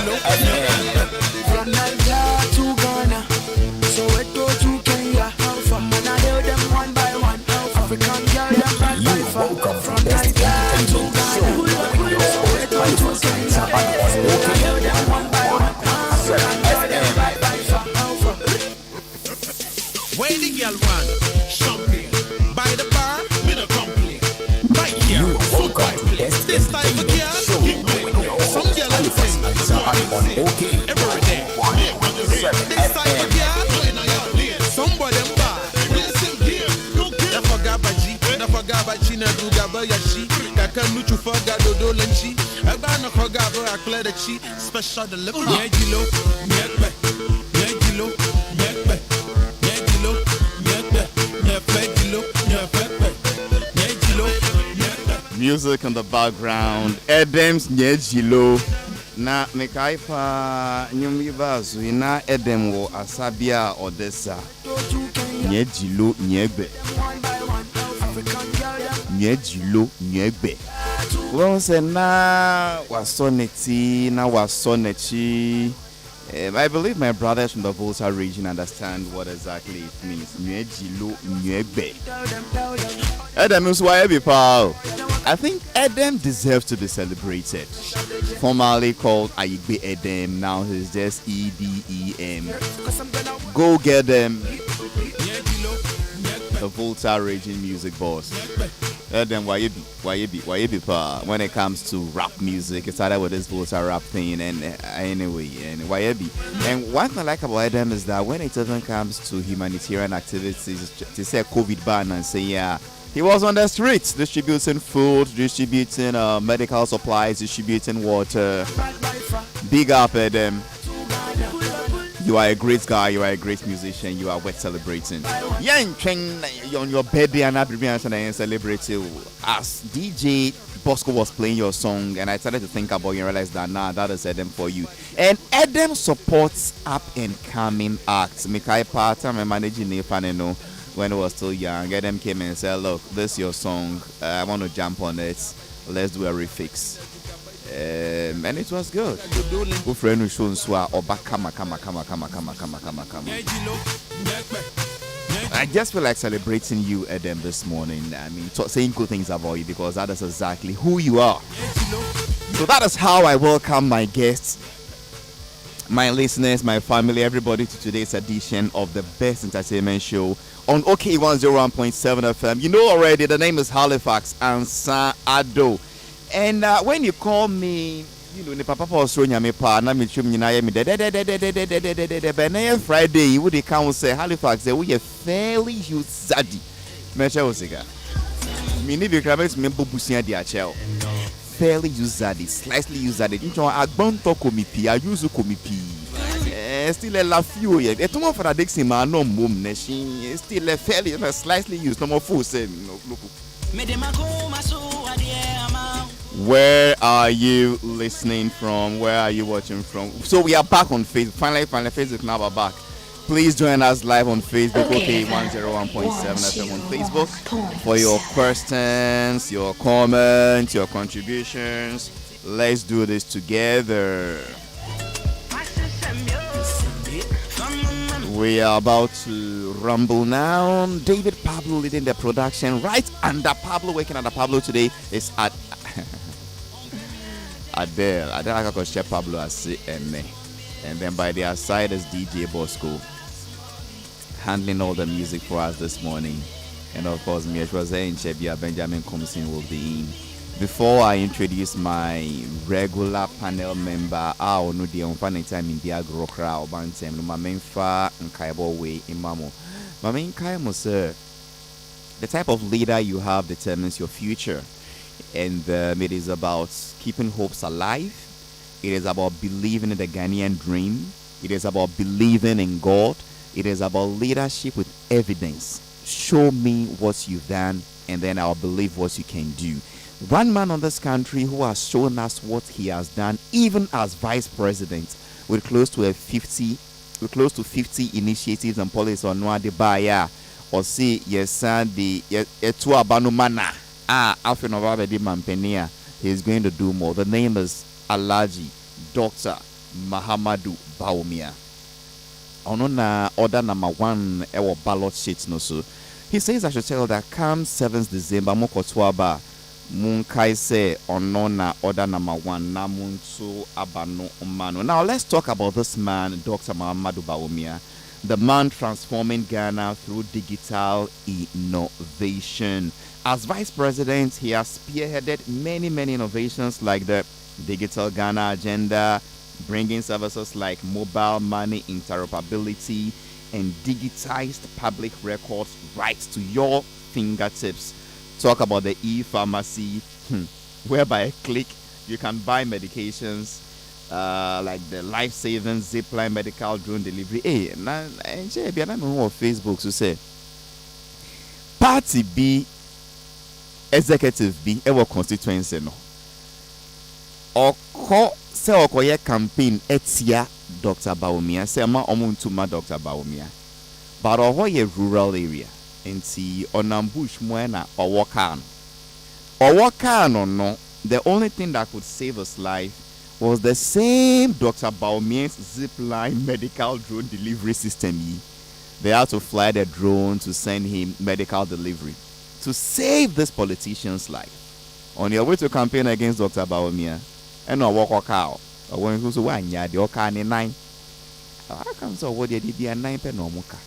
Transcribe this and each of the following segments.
From Nigeria to Ghana, Soweto to Kenya, from Manado them one by one, African girl them by far. From Nigeria to Ghana, Soweto to Kenya, Manado them one by one, African girl them by far. Where the girl run, champagne by the bar, with a complaint. Right here, so quiet. This type of girl, some girl and sing. Okay, every day. This type of girl, somebody bad. Never gabaji, never gabaji, never gabayashi. Kaka nuchu faga dodo lenchi. Eba no kogabo akledechi. Special delivery. Nyejilo, nyekbe, nyejilo, nyekbe, nyejilo, nyekbe, nyefejilo, nyefekbe, nyejilo, nyekbe. Music in the background. Adam's Nyejilo. Na mekaifa nyumbibazu ina Edem wo Asabia Odessa. Nyejilo nyegbe. Nyejilo nyegbe. Once na wasoneti na wasonechi. I believe my brothers from the Volta region understand what exactly it means. Nyejilo nyegbe. Edem is why pal. I think Edem deserves to be celebrated. Formerly called Ayigbe Edem, now he's just EDEM. Go get them. The Volta region music boss. Edem, why you be pa? When it comes to rap music, it started with this Volta rap thing, and anyway, and why you be? And one thing I like about Edem is that when it even comes to humanitarian activities, to say COVID ban and say yeah. He was on the streets distributing food, distributing medical supplies, distributing water. Big up at them. You are a great guy, you are a great musician, you are worth celebrating. Yeah, on your birthday and I celebrate you. As DJ Bosco was playing your song and I started to think about you and realized that that is Edem for you. And Edem supports up and coming acts. Mikai Pata, my managing Nefaneno. When I was still young, Edem came and said, look, this is your song. I want to jump on it. Let's do a refix. And it was good. I just feel like celebrating you, Edem, this morning. I mean, saying good things about you because that is exactly who you are. So that is how I welcome my guests, my listeners, my family, everybody to today's edition of the best entertainment show on OK 101.7 FM. You know already, the name is Halifax Ansah Addo. And when you call me, you know, the papa was throwing me pa, na me chum nyina me de Friday, you would count say Halifax, say we a fairly huge zaddy. Mecha osiga. Me ni bi krabe me bobusia di achel. Fairly use zaddy, slightly use zaddy. Ncho agbon to komipi, ayuzu komipi. Still a la few yet. A tomorrow for a Dixie man, no mum, nation. Still a fairly slightly used, no more full saying. Where are you listening from? Where are you watching from? So we are back on Facebook. Finally, Facebook now we're back. Please join us live on Facebook, OK 101.7 FM on Facebook, for your questions, your comments, your contributions. Let's do this together. We are about to rumble now. David Pablo leading the production. Right under Pablo, working under Pablo today is Adele. I can share Pablo as and then by their side is DJ Bosco, handling all the music for us this morning. And of course, me, as was saying, Chebia Benjamin Comson will be in. Before I introduce my regular panel member, I know the unfunny time in the agro crowd, Bantem, Mamenfa, and Kaibo Way, Imamo. Mamin Kaimo, sir, the type of leader you have determines your future. And it is about keeping hopes alive. It is about believing in the Ghanaian dream. It is about believing in God. It is about leadership with evidence. Show me what you've done, and then I'll believe what you can do. One man on this country who has shown us what he has done, even as vice president, with close to 50 initiatives and policies on Nwade Baya, or see yes, the Etu Abanumana. After November Mampenia, he is going to do more. The name is Alaji Dr. Mahamudu Bawumia. On order number 1 our ballot sheet no so. He says I should tell that come 7th December mokotwaba munkai se onona order number 1 namuntu abano umano. Now let's talk about this man, Dr. Mahamudu Bawumia, the man transforming Ghana through digital innovation. As vice president, he has spearheaded many innovations like the Digital Ghana Agenda, bringing services like mobile money interoperability and digitized public records right to your fingertips. Talk about the e-pharmacy, whereby a click you can buy medications like the life-saving zipline medical drone delivery. Hey, na Facebook to say party B, executive B, ever constituency no. Oko se okoye campaign etia Dr. Bawumia se ma omuntuma Dr. Bawumia, but ohoye rural area enti onambush mwena owokan no. The only thing that could save his life was the same Dr. Bawumia's zipline medical drone delivery system. They had to fly the drone to send him medical delivery to save this politician's life. On your way to campaign against Dr. Bawumia, and no walk cow. I want to one ya the oka ni 9. I come so what did be a 9 pen no muka.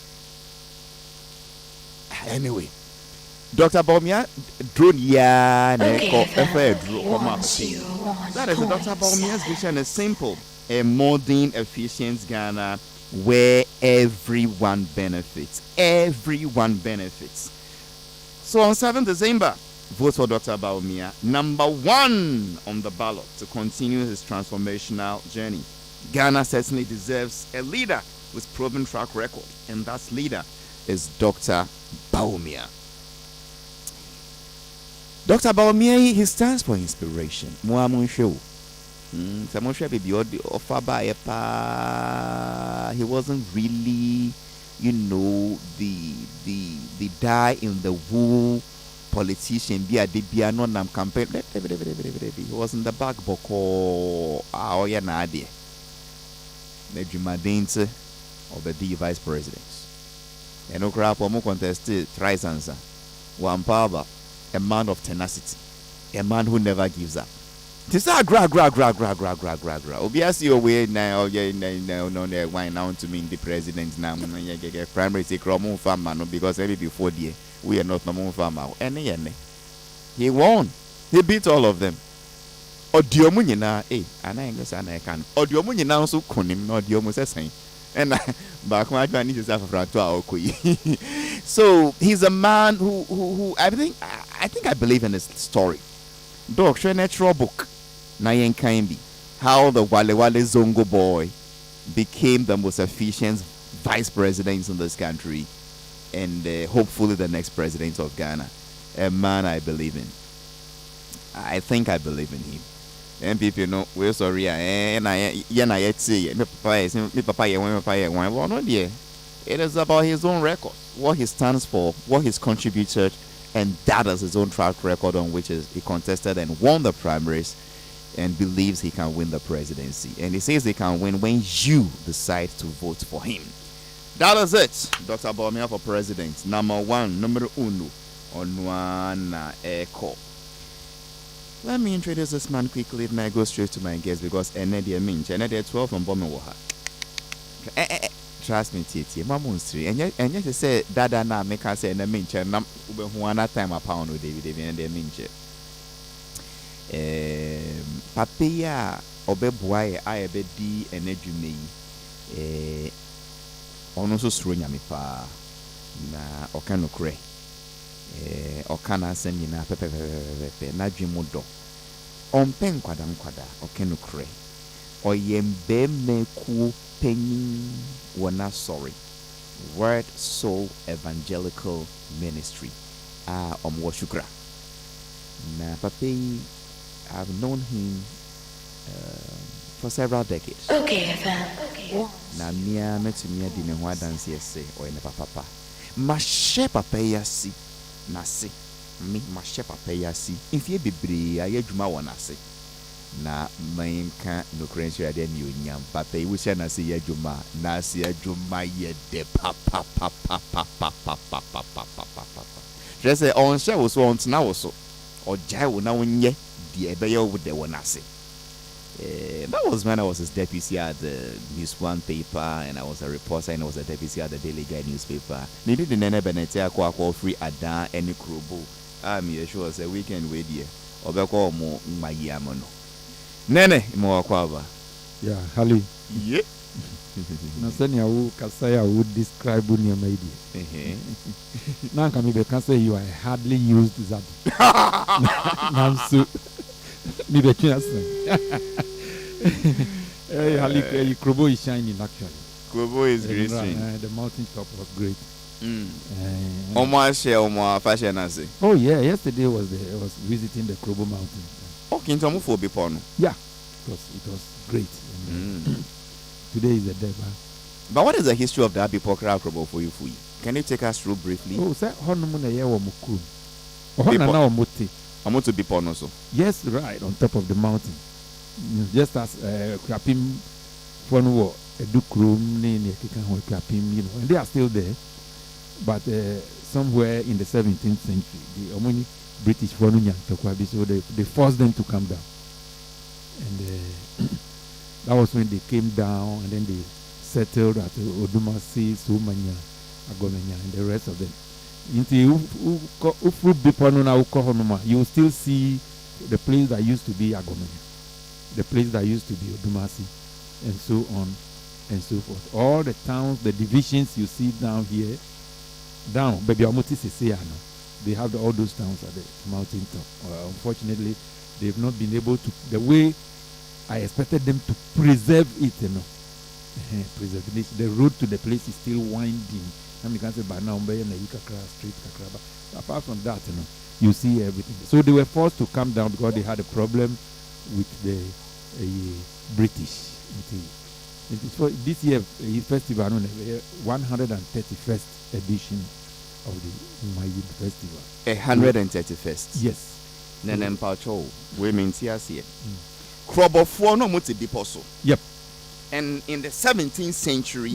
Anyway, Dr. Bawumia drone ya that is Dr. Bawumia's vision is simple: a modern, efficient Ghana where everyone benefits. Everyone benefits. So on 7th December, vote for Dr. Bawumia, number 1 on the ballot to continue his transformational journey. Ghana certainly deserves a leader with proven track record, and that leader is Dr. Bawumia. Dr. Bawumia, he stands for inspiration. He wasn't really, the die in the wool politician. Be a non campaign. He was in the back boko aoya na ade. The of the D vice presidents. And no crap or more contested thrice answer. One power, a man of tenacity, a man who never gives up. This is gra. Obviously, your way now, no, why now to mean the president now? Primary take Roman farmer because every before the we are not normal farmer. Any. He won. He beat all of them. Odiomunina, and I can. Odiomunina so kunim, no diomus and back my need to So he's a man who I think I believe in his story. Doctor natural book. Nayen Kaimbi, how the Wale Zongo boy became the most efficient vice president in this country and hopefully the next president of Ghana. A man I believe in. I think I believe in him. And people we're sorry. And it is about his own record, what he stands for, what he's contributed, and that is his own track record on which he contested and won the primaries and believes he can win the presidency. And he says he can win when you decide to vote for him. That is it. Dr. Bawumia for president. Number 1, numero uno. Onwana Eko. Let me introduce this man quickly and I go straight to my guest because Enedia Minch. Enedia 12 from Bomewaha. Trust me, Titi. Mamunstri. And yet, you say, Dada na make us say, and the Minch, and one time a pound with David and the Minch. Papaya Obebuai, I be D and Edumei. Also, Srunyamipa na Okano Cray. Okana Senina Pepe Najimodo. On Pen Quadam Quada, Okano Cray. Oyembe Meku Penny Wana Sorry. Word Soul Evangelical Ministry. Omwashukra. Na Papi. I've known him for several decades. Okay, Na mia metumia di me ho dance yese o ene papa. Ma she papa yasi na se. Me ma she papa yasi. Ifie bebre ayadwuma wona se. na mainka no credential de ni onyam papa yi wo hye na se ye adwuma na se adwuma ye de papa just say on share wo so on tena wo so ojai wo na wonye de ebe ye wo de wo na se. That was when I was his deputy at the News One paper, and I was a reporter, and I was a deputy at the Daily Guide newspaper. Needed the Nene Benetia Kwakwa free Ada any Krobo. I'm sure it's a weekend with you. Obeko mo my yamono. Nene mo kwaba. Yeah, Hali. Yeah. Nasani awu kasaya would describe unia maidi. Now can be can say you are hardly used that. Namsu. Me be Hey, Hali, Krobo is shining actually. Krobo is great. The mountain top was great. Omo fashion as. Oh yeah, yesterday was visiting the Krobo mountain. Okay, into mo for bipono. Yeah, it was great. Today is the day. But what is the history of the Abipokra Krobo for you? Can you take us through briefly? Oh, say honomu na yewa mukun. Ohana na omote. Omoto bipono so. Yes, right on top of the mountain. Just as Krapim Fonwo, Edukrum, Krapim, and they are still there. But somewhere in the 17th century, the Omoni British Fonunya Tokwabi, so they forced them to come down. And that was when they came down, and then they settled at Odumasi, Sumanya, Agomenya, and the rest of them. You will still see the place that used to be Agomenya, the place that used to be Odumasi, and so on and so forth. All the towns, the divisions you see down here, down, baby, they have all those towns at the mountain top. Unfortunately, they've not been able to, the way I expected them to preserve it, preserve. The road to the place is still winding. You can say by now, straight, but apart from that, you see everything. So they were forced to come down because they had a problem with the British. It is for this year festival, 131st edition of the Umayyad Festival. 131st. Yes. Nenem Pacho, women here. Krobo no muti biposo. Yep. And in the 17th century,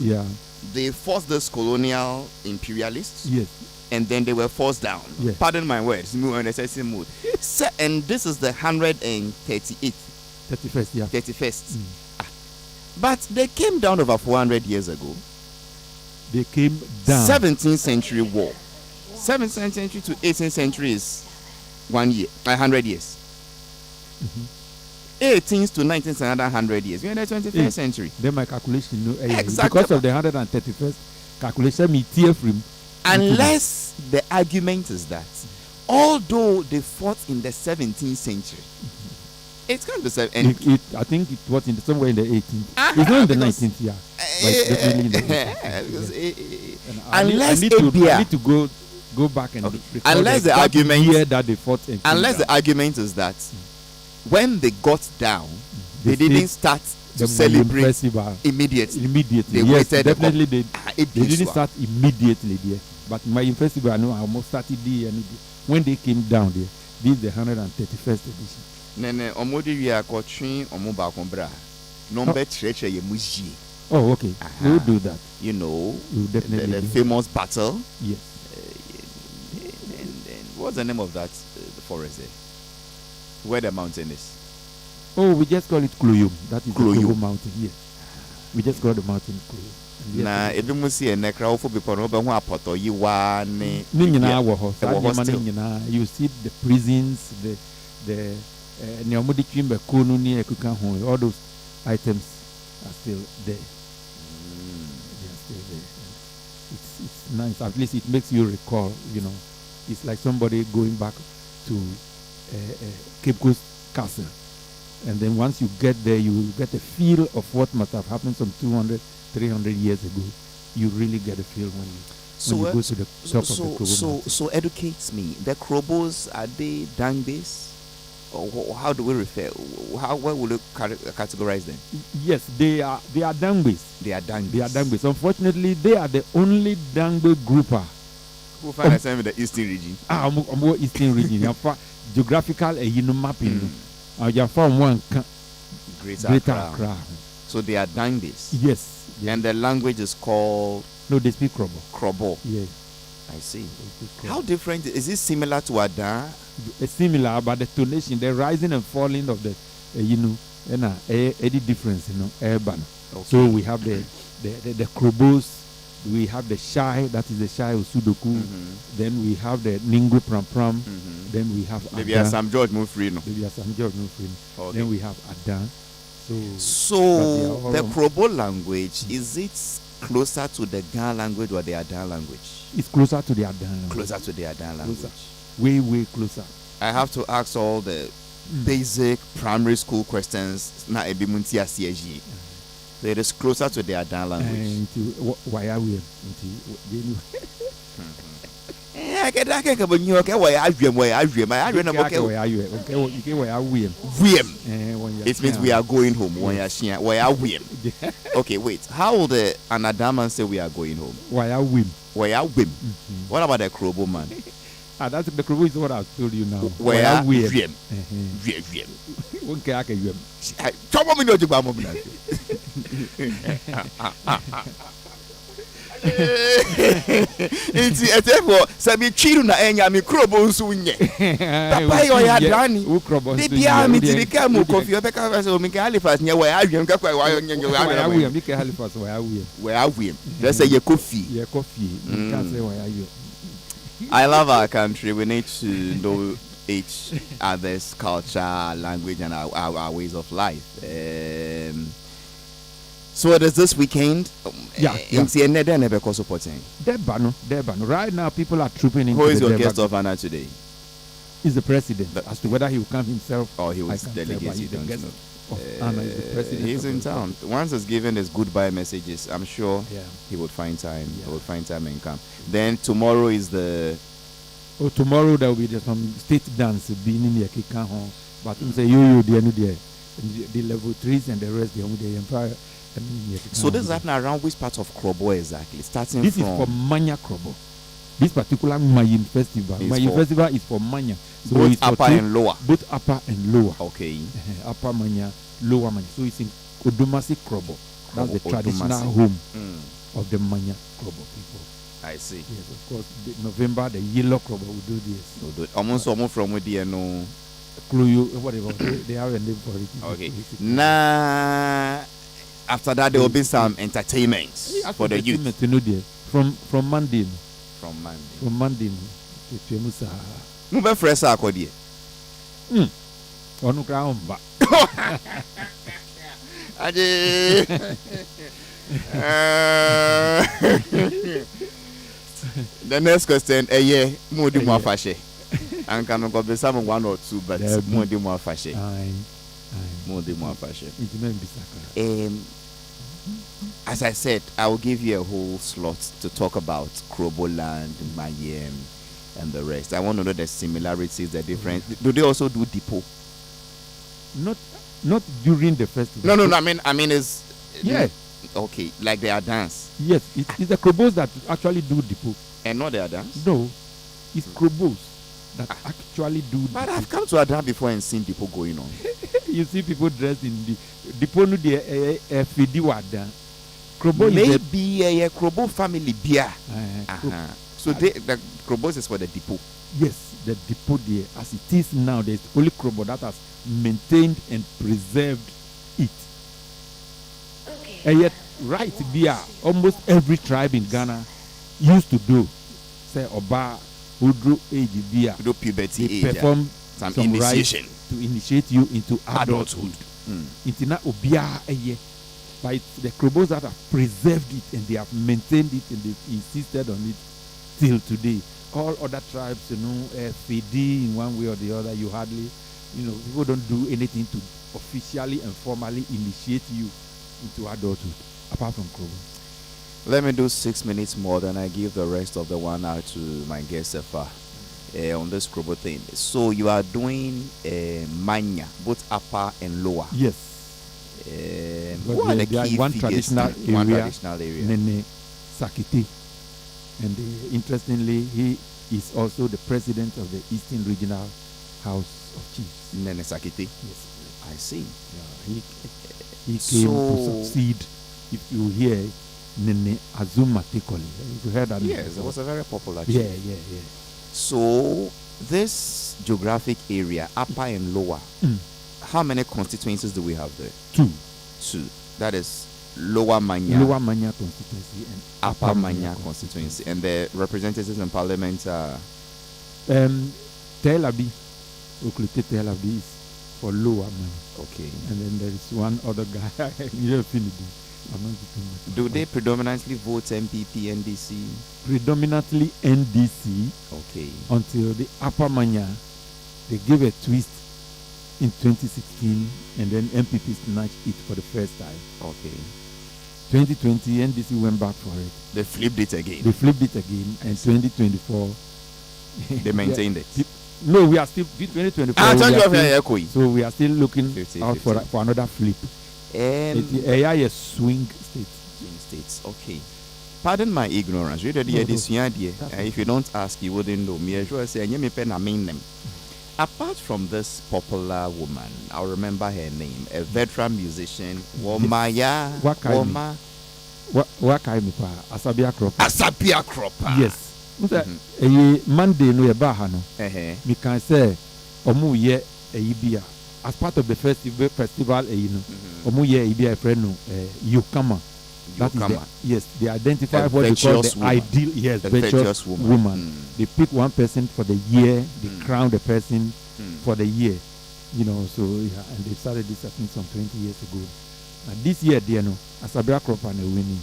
they forced those colonial imperialists. Yes. And then they were forced down. Yes. Pardon my words. And this is the 138th. 31st, yeah. 31st. But they came down over 400 years ago. They came down. 17th century war. 17th century to 18th century is 100 years. 18th to 19th is another 100 years. We're in the 21st century. Then my calculation, exactly. Because of the 131st calculation, me tear from. Unless the argument is that, although they fought in the 17th century, it's kind of I think it was somewhere in the 18th. It's not in the 19th, yeah. But definitely in the 18th. Unless I need to go back and unless the argument year that they fought. Unless the argument is that when they got down, they didn't start to celebrate immediately. They waited. Definitely they didn't start immediately there. But my festival, I know I almost started there, and when they came down there, this is the 131st edition. Nene omodi wi akotwe omoba kombra. Number treche ye muji. Oh, okay. We'll do that. You know, we'll definitely the famous battle. Yes. And what's the name of that the forest there? Where the mountain is? Oh, we just call it Kloyum. That is Kloyum mountain. Yes. We just call the mountain Kloyum. Na ebi musi enekra ofo bipo no be ho apoto yiwa ne you see the prisons, the all those items are still there. They are still there. It's nice. At least it makes you recall, it's like somebody going back to Cape Coast Castle. And then once you get there, you will get a feel of what must have happened some 200, 300 years ago. You really get a feel when you go to the top of the Krobo mountain. So educate me. The Krobos, are they Dangbes? Or how do we refer? Where will you categorize them? Yes, they are Dangbes. They are Dangbes. They are Dangbes. Unfortunately, they are the only Dangbe grouper. Who find themselves in the eastern region? More eastern region. Geographical mapping. Aja form one Greater Greater Accra. Accra. So they are doing this. Yes. And the language is called No, they speak Krobo. Krobo. Yes. I see. They speak Krobo. How different is it? Similar to Adan? It's similar, but the tonation, the rising and falling of the, any difference, urban. Okay. So we have the Krobos, we have the Shai, that is the Shai of Sudoku. Then we have the Ningu Pram Pram. Then we have Maybe Adan. some George Mufrino. Maybe some George Mufrino. Okay. Then we have Adan. So the Krobo language, is it closer to the Gan language or the Adan language? It's closer to the Adan language. Closer to the Adan language. Closer. Way closer. I have to ask all the basic primary school questions. Na ebi munti asiyeji. So it is closer to the Adan language. Why are we? I get but you okay? Why are you? It means we are going home. Okay, wait. How will an Adaman say we are going home? Why are we? What about the Krobo man? That's the Krobo is what I've told you now. Why are we? Therefore, Sabi Chiru na enya mi Krobo nso nye. Papa yo ya dani. They bia mi ti ka mo kofi obeka so mi ka Halifax nye wa adwem ka kwa wa nye wa mi ka Halifax wa awiem. Wa awiem. They say ye kofi. Ye kofi. Mi ka say wa awiem. I love our country. We need to know each other's culture, language, and our ways of life. So it is this weekend. Debano. Right now, people are trooping in. Who is your guest of honor today? Is the president. As to whether he will come himself or he will delegate, you don't know. Is the president. He's in town. Once he's given his goodbye messages, I'm sure he would find time. He will find time and come. Then tomorrow is the. Tomorrow there will be some state dance being in the Kika home. But say you the level 3s and the rest the empire. So this is happening around which part of Krobo exactly? Starting this from. Is for Manya Krobo. This particular Mayan festival. Mayan festival is for Manya. So both it's upper and lower. Both upper and lower. Okay. Upper Manya, lower Manya. So it's in Odomasi Krobo. That's the traditional home of the Manya Krobo people. I see. Yes, of course. November, the yellow Krobo will do this. Almost from with the no. Whatever. They have a name for it. Okay. Nah. After that, there will be some entertainment for the youth. From Monday. From Monday. Move fresh akodi. Onu kra omba. Ade. The next question, mo di mo afashe. Anka no go be some 1 or 2, but mo di mo afashe. Mo di mo afashe. As I said, I will give you a whole slot to talk about Krobo land, Mayem, and the rest. I want to know the similarities, the difference. Do they also do depot? Not during the festival. No. I mean, is okay, like they are dance. Yes, it's the Krobos that actually do depot. And not the dance. No, it's Krobos that actually do. But I've come to Adan before and seen depot going on. You see people dressed in the depot. No, the Fidiwada. Krobo maybe a Krobo family beer. So the Krobos is for the depot. Yes, the depot there. As it is now, there's only Krobo that has maintained and preserved it. And yet, right beer, almost every tribe in Ghana used to do. Say Oba, Udru age beer. Do puberty age. Perform some initiation to initiate you into adulthood. Into na obia eye. But the Krobos that have preserved it and they have maintained it and they've insisted on it till today. All other tribes, FD in one way or the other, you hardly, people don't do anything to officially and formally initiate you into adulthood, apart from Krobo. Let me do 6 minutes more, then I give the rest of the 1 hour to my guest, Sefa, on this Krobo thing. So you are doing Manya, both upper and lower. Yes. What are the key one figures? One traditional area. Nene Sakiti. And interestingly, he is also the president of the Eastern Regional House of Chiefs. Nene Sakiti. Yes. I see. Yeah, he came to succeed. If you hear Nene Azuma Tikoli, you heard that? Yes, it was a very popular Yeah, chief. yeah. So this geographic area, upper and lower, how many constituencies do we have there? 2. That is Lower Manya. Lower Manya constituency and Upper Manya constituency. And the representatives in parliament are Tel Aviv, Oklite Tel Aviv is for Lower Manya. okay. And then there is one other guy, Do they predominantly vote MPP, NDC? Predominantly NDC Okay. until the Upper Manya, they gave a twist in 2016 and then MPP snatched it for the first time. Okay. 2020, NDC went back for it. They flipped it again. They flipped it again, and 2024 They maintained it. No, we are still 2024. So we are still looking 50, out 50. for another flip. AI is swing state. Swing states. Okay. Pardon my ignorance. If you don't ask, you wouldn't know. Me, I sure say, apart from this popular woman, I remember her name, a veteran musician, Womaya. Woma. What kind of Asabia Crop? Asabia Crop. Yes. Monday no no. We can say omu ye bia as part of the festival omu ye bia friend no Yokama. That is they identify what they call the woman. Ideal virtuous woman. They pick one person for the year, they crown the person for the year. You know, so and they started this I think some 20 years ago. And this year they know Asabia Crop and winning.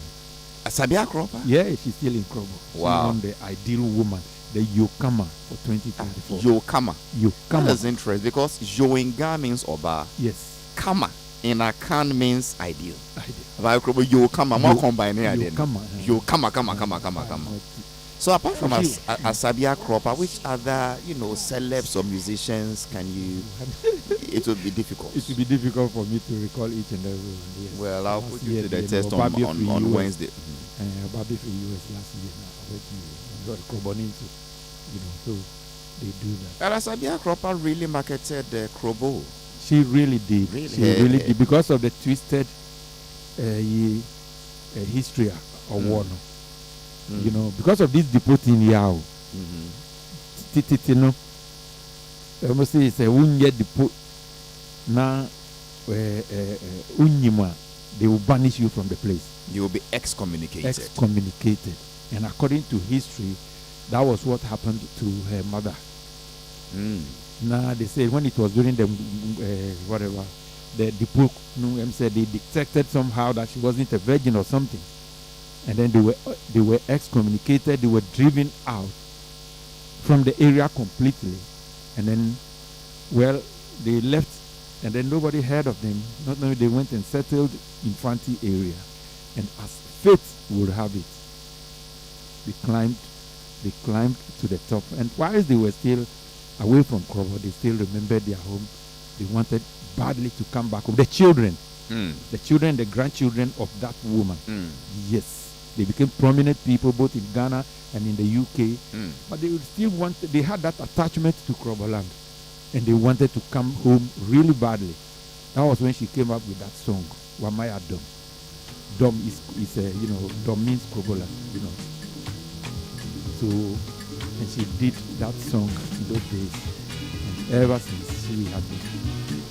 Asabia Kropa? Yeah, she's still in Krobo. Wow. She won the ideal woman, the Yokama for 2024. Yokama. Yokama. That is interesting because Yoinga means Oba. Yes. Kama in Akan means ideal. Ideal. Yokama, more combined here. Yokama. Kama. So apart from Asabia Kropa, which other, celebs or musicians can you? It would be difficult. It would be difficult for me to recall each and every one. Yes. Well, I'll put you to the test on Wednesday. Bobby for US last year now. So they do that. And Asabia Kropa really marketed Krobo. She really did. She really did because of the twisted history of war. Because of this deporting Yao. Titino. I must say it's a wounded deport. Now, Unyima, they will banish you from the place. You will be excommunicated. And according to history, that was what happened to her mother. Now they say when it was during the the deport, said they detected somehow that she wasn't a virgin or something, and then they were excommunicated. They were driven out from the area completely, and then they left. And then nobody heard of them. Not knowing they went and settled in Fanti area. And as fate would have it, they climbed to the top. And while they were still away from Krobo, they still remembered their home. They wanted badly to come back home. The children, the grandchildren of that woman. Yes. They became prominent people both in Ghana and in the UK. But they would still they had that attachment to Krobo land. And they wanted to come home really badly. That was when she came up with that song, Wamaya Dom. Dom is Dom means Krobola, So, and she did that song in those days. And ever since, she has been.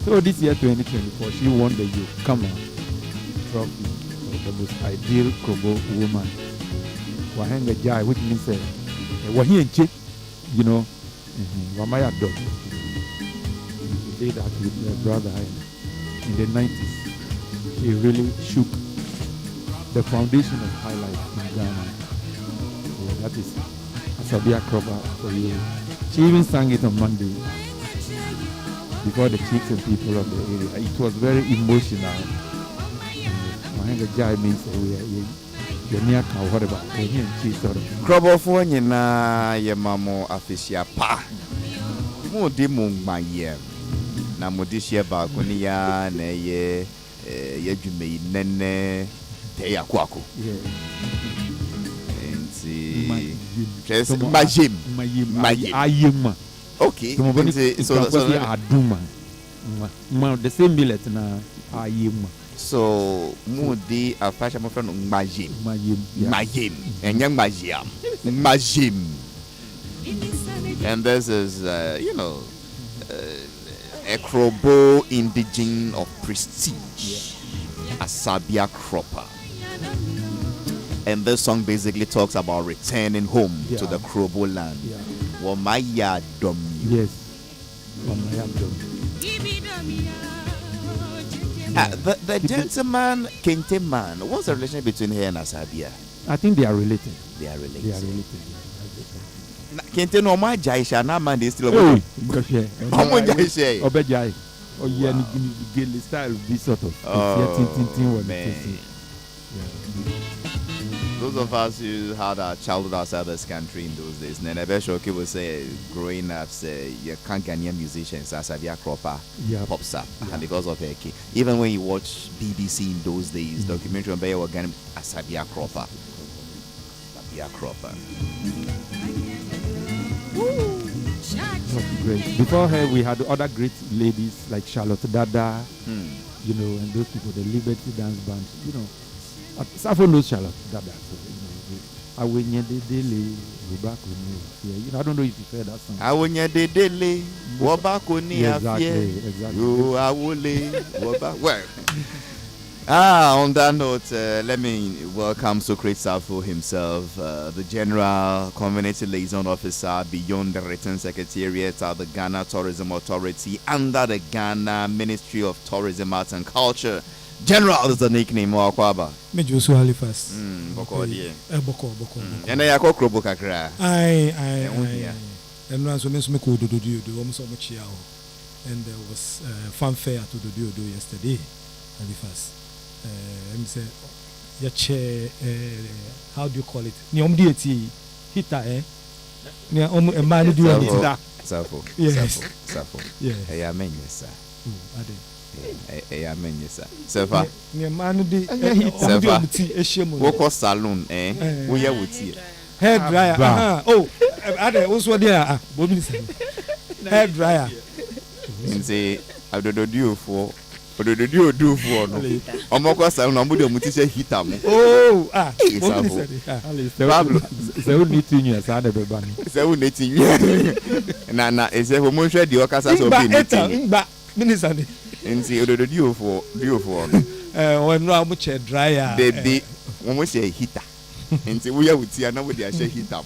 So this year, 2024, she won the Yokama trophy for the most ideal Krobo woman. Wahenga Jai, which means, Wahienche, Wamaya Dom. Did that with her brother in the 90s. She really shook the foundation of high life in Ghana. So that is Asabia Kropa for you. She even sang it on Monday before the chiefs and people of the area. It was very emotional. Mahenga Jai means you're near whatever. Krobo for Nina Yamamo Afisia Pa. Mo demon my year. Na modishia ba kunia na ye jume nene te yakwako enti majim Okay. So moboni So aduma. The same millet na ayema. So mudi afasha mo friend majim. Majim. And young majim. And this is a Krobo indigene of prestige, Asabia Cropper. And this song basically talks about returning home to the Krobo land. Wamaya dom. Yes. Wamaya dom. The gentleman, Kente man, what's the relationship between her and Asabia? I think they are related. They are related. They are related. Kente no ma jaisha na man dey still oh gosh omo jaisha obejai oh yeah ni style be sort of man. Those of us who had our childhood outside this country in those days, and I bet sure people say growing up, say you can't Ghanaian musicians as Avia Cropper pops up, and because of her key. Even when you watch BBC in those days, documentary on Bayer Organ as Avia Cropper. Avia Cropper. Great. Before her, we had other great ladies like Charlotte Dada, and those people, the Liberty Dance Band, Safo knows Charlotte Dada, so I don't know if you heard that song. Well, on that note, let me welcome Socrates Safo himself, the General Community Liaison Officer beyond the Written Secretariat at the Ghana Tourism Authority under the Ghana Ministry of Tourism, Arts and Culture. General is the nickname. Wakwaba. Mejusu Halifax. Boko dear. Boko. And I call Krobo Kakra. Aye. And once we make do almost so much. And there was fanfare to do yesterday. Halifax. Say, how do you call it? Niomdieti hita a man do it. Safo. Yes. Safo. Yes. Hey, amen, yes, sir. Amen, yes, sir. Sefa. Woko salon, we are with you. Hair dryer. Oh, I also there. Hair dryer. And say, I don't do for. But the do for no. Omoko salon, Amudio Mutisha hitam. Oh, Pablo, so need to you, Sada Bebani. So knitting. Nana is a woman share the Ocasa of knitting. Minister. And see, the do for. When no much dryer. Baby, when we say hitter. And see, we are with you, and now we are saying hitam.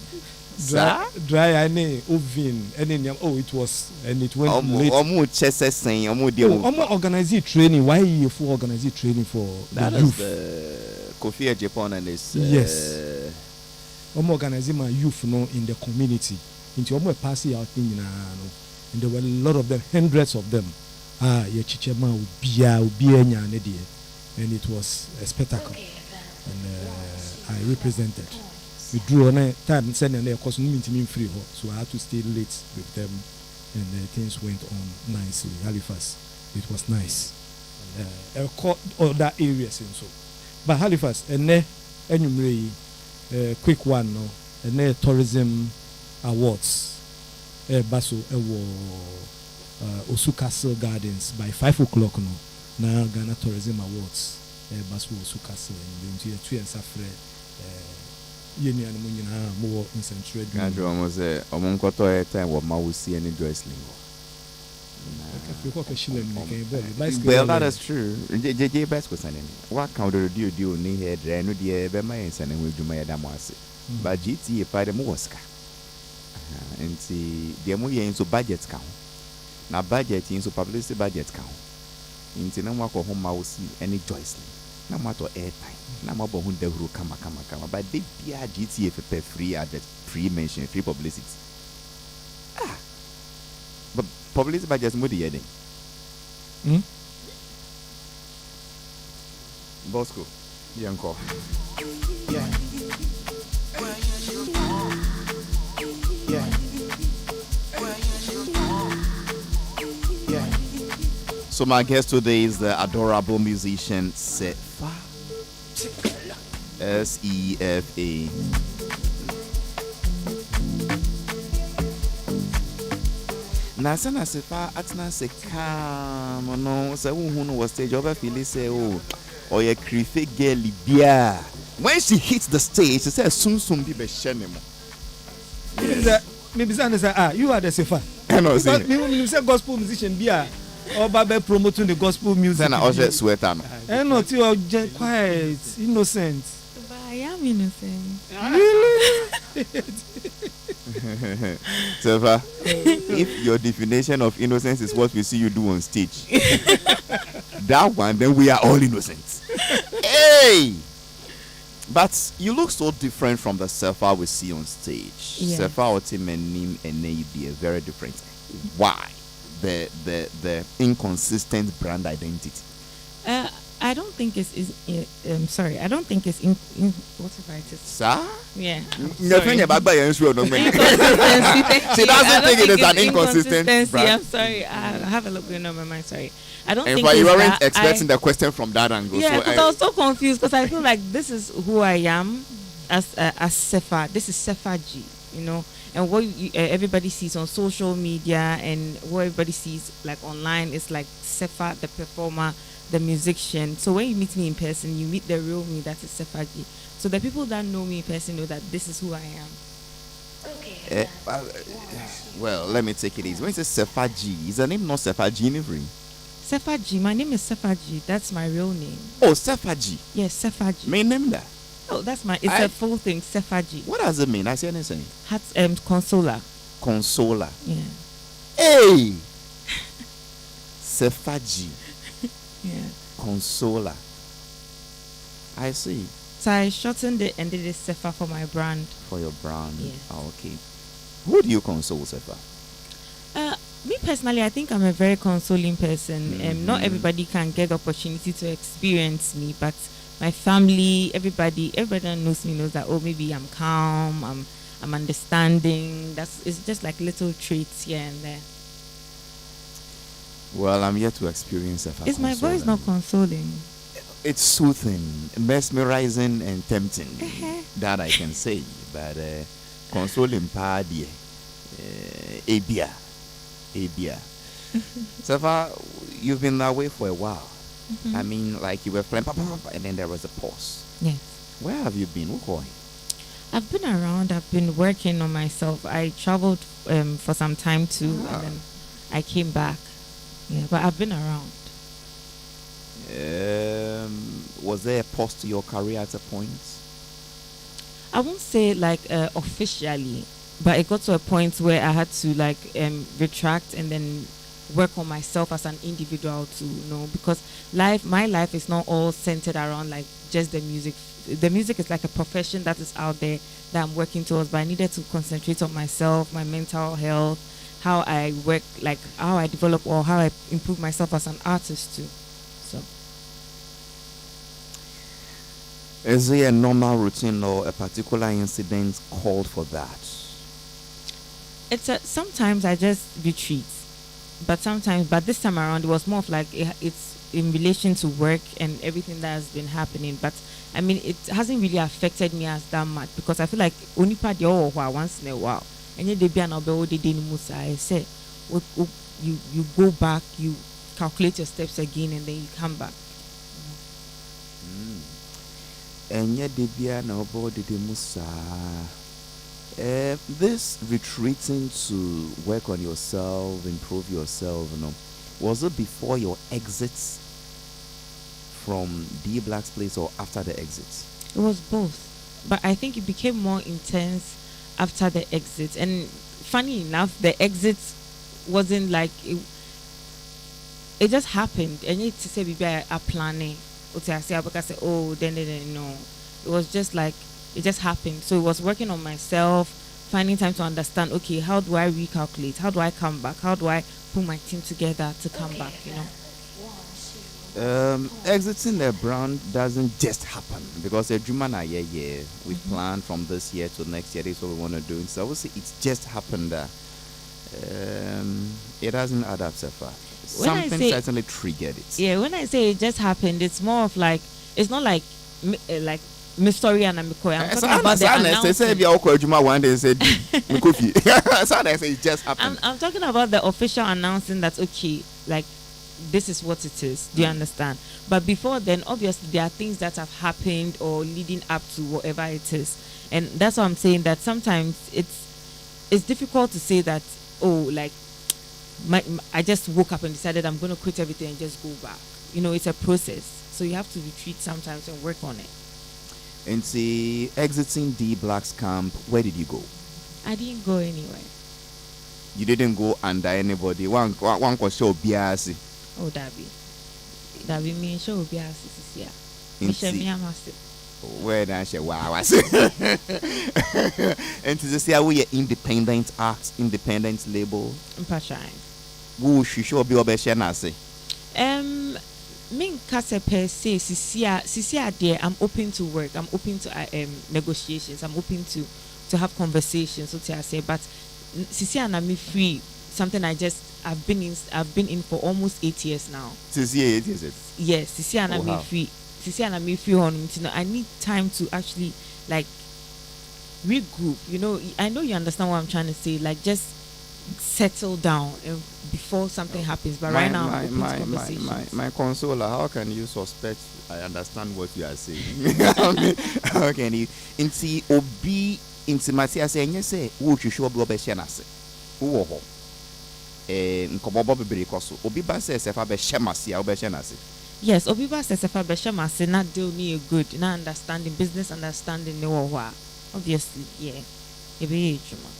Dry oven it was and it went late. Organize training. Why you for organize training for that the is youth? The Kofi Japan and his yes. Organizing my youth in the community. Into passing out thing and there were a lot of them, hundreds of them. And it was a spectacle. And I represented. We drew on a time sending their course meeting free, so I had to stay late with them, and things went on nicely. Halifax, it was nice. Other areas and so, but Halifax and quick one no, and tourism awards. Baso Osu Castle Gardens by 5 o'clock no. Now Ghana Tourism Awards. Baso Osu Castle and the 2 and Safre. Yeni and Munina more in Central. Andrew almost a monkoto a time what Mausi and Joycelyn. Well, that is true. JJ Best was saying, what counter do you need here? Drano dear Bema and sending with Jumaya Damasi. But GT by the Mosca. And see, the Amuya into budget count. Now, budget into publicity budget count. Into no work of home mouse any Joycelyn. No matter airtime. Na mabo hunde huru kama but they be a GTA for free advert, free mention, free publicity. But publicity by just moody heading. Bosco, Yanko. Yeah. So my guest today is the adorable musician Sefa. S-E-F-A. na say na sefa atna se calm no say who no was stage over feel say oh or crife girl bia when she hits the stage she says sum bi be hye me mo maybe say you are the sefa no say you say gospel musician bia or babe promoting the gospel music na o sweater no no ti o quiet innocent. But I am innocent. Really? Sefa, if your definition of innocence is what we see you do on stage, that one, then we are all innocent. Hey! But you look so different from the Sefa we see on stage. Yeah. Sefa Otimenim and Neibi are very different. Why? The inconsistent brand identity. I don't think it's sorry. I don't think it's what if I just Sir? yeah. She doesn't think it is an inconsistent brand. I'm sorry. I have a lot going on in my mind. Sorry. I don't And think but you it's weren't that. expecting the question from that angle. Yeah, so because I was so confused because I feel like this is who I am as Sefa. This is Sefa G, you know, and what everybody sees on social media and what everybody sees like online is like Sefa, the performer, the musician. So when you meet me in person, you meet the real me. That is Sefa G. So the people that know me in person know that this is who I am. Well, let me take it easy. When you say Sefa G, is the name not Sefa G in every? Sefa G. My name is Sefa G. That's my real name. Oh, Sefa G. Yes, Sefa G. Main name that. Oh, that's my. It's a full thing. Sefa G. What does it mean? I see anything. Hat consoler. Consoler. Yeah. Hey. Sefa G. Yeah. Consoler. I see. So I shortened it and did it Sefa for my brand. For your brand. Yes. Oh, okay. Who do you console, Sefa? Me personally, I think I'm a very consoling person. Not everybody can get the opportunity to experience me, but my family, everybody that knows me knows that maybe I'm calm, I'm understanding. It's just like little traits here and there. Well, I'm yet to experience Sefa. Is my voice not consoling? It's soothing, mesmerizing, and tempting. That I can say, but consoling party, Abia. Sefa, you've been that way for a while. I mean, like you were playing, and then there was a pause. Yes. Where have you been? Who? I've been around. I've been working on myself. I traveled for some time too, and then I came back. Yeah, but I've been around. Was there a pause to your career at a point? I won't say like officially, but it got to a point where I had to like retract and then work on myself as an individual too, you know, because my life is not all centered around like just the music. The music is like a profession that is out there that I'm working towards, but I needed to concentrate on myself, my mental health, how I work, like how I develop or how I improve myself as an artist too. So is there a normal routine or a particular incident called for that? it's sometimes I just retreat, but this time around it was more of like it's in relation to work and everything that has been happening. But I mean, it hasn't really affected me as that much because I feel like only part once in a while, and yet they be an I say, you go back, you calculate your steps again, and then you come back. And yet they be an this retreating to work on yourself, improve yourself, you know, was it before your exits from D Black's place or after the exits? It was both, but I think it became more intense after the exit. And funny enough, the exit wasn't like it just happened. And you to say maybe I planning. Oh, then no, it was just like it just happened. So it was working on myself, finding time to understand. Okay, how do I recalculate? How do I come back? How do I put my team together to come back? You know. Exiting the brand doesn't just happen because a Juma year we plan from this year to next year. This is what we want to do. So obviously it's just happened that it doesn't add up so far. Something certainly triggered it. Yeah, when I say it just happened, it's more of like it's not like my story and I'm talking about the announcement. Say if you are one day said it just happened. I'm talking about the official announcing that okay, like this is what it is. Do you understand? But before then, obviously there are things that have happened or leading up to whatever it is, and that's why I'm saying that sometimes it's difficult to say that like I just woke up and decided I'm going to quit everything and just go back. It's a process, so you have to retreat sometimes and work on it. And see, exiting D Black's camp, where did you go? I didn't go anywhere. You didn't go under anybody. One was show biasi. Oh, Dabi me show biasi here. Where did I say wow? And to say we independent acts, independent label. Who should show be obeshe na say? Min kase per se sisia there. I'm open to work. I'm open to negotiations. I'm open to have conversations. So I say, but sisia na me free. Something I've been in for almost 8 years now. Sisia 8 years. Yes, sisia na me free. Sisia na me free on. I need time to actually like regroup. I know you understand what I'm trying to say. Like just settle down before something happens. But right now, my consoler, how can you suspect I understand what you are saying? How can you? Inti obi intimacy I say say who you show be obeshe na say who ho nkobobo bebere koso obi ba say sefa be shemasi obeshe na say. Yes, obi ba say sefa be shemasi na deal me good na understanding business understanding ne wo ho obviously yeah e be ejuma.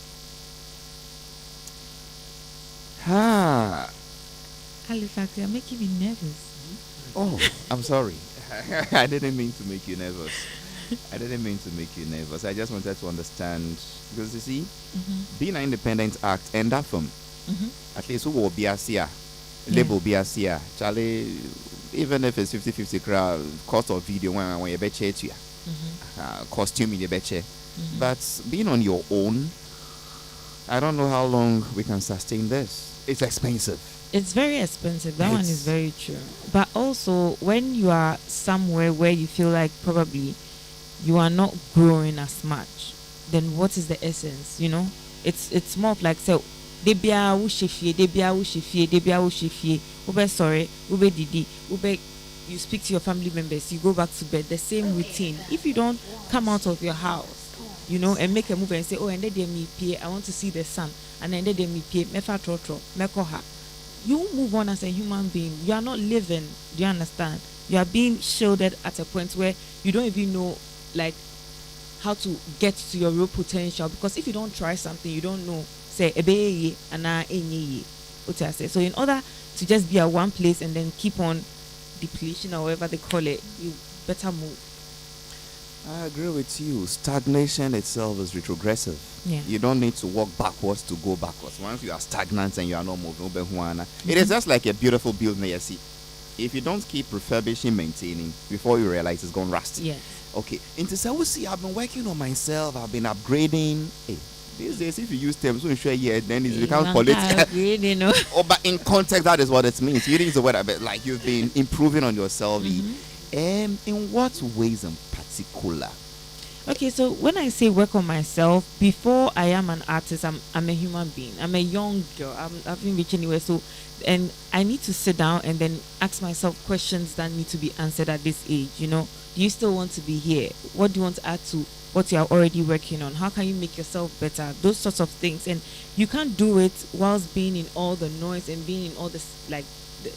Halifax, you're making me nervous. Oh, I'm sorry. I didn't mean to make you nervous. I just wanted to understand because you see, being an independent act and that film, at least who will be a seer, label be a seer, Charlie, even if it's 50-50 crowd, cost of video when you bet you, costume in your betche, but being on your own, I don't know how long we can sustain this. It's expensive. It's very expensive. That one is very true. But also, when you are somewhere where you feel like probably you are not growing as much, then what is the essence? It's more of like so. You speak to your family members. You go back to bed. The same routine. If you don't come out of your house, and make a move and say, oh, and then me pay, I want to see the sun, and then me pay, you move on as a human being. You are not living. Do you understand? You are being shielded at a point where you don't even know, like, how to get to your real potential. Because if you don't try something, you don't know. Say, so in order to just be at one place and then keep on depletion or whatever they call it, you better move. I agree with you. Stagnation itself is retrogressive. Yeah. You don't need to walk backwards to go backwards. Once you are stagnant and you are not moving, it is just like a beautiful building you see. If you don't keep refurbishing, maintaining, before you realize it's gone rusty. Yeah. Okay. Into say, I've been working on myself. I've been upgrading. Hey, these days, if you use terms, so sure, yeah, then it becomes political. Oh, but in context, that is what it means. You use the word a bit like you've been improving on yourself. In what ways in particular? Okay, so when I say work on myself, before I am an artist, I'm a human being. I'm a young girl. I haven't reached anywhere. So, and I need to sit down and then ask myself questions that need to be answered at this age. Do you still want to be here? What do you want to add to what you are already working on? How can you make yourself better? Those sorts of things. And you can't do it whilst being in all the noise and being in all this, like,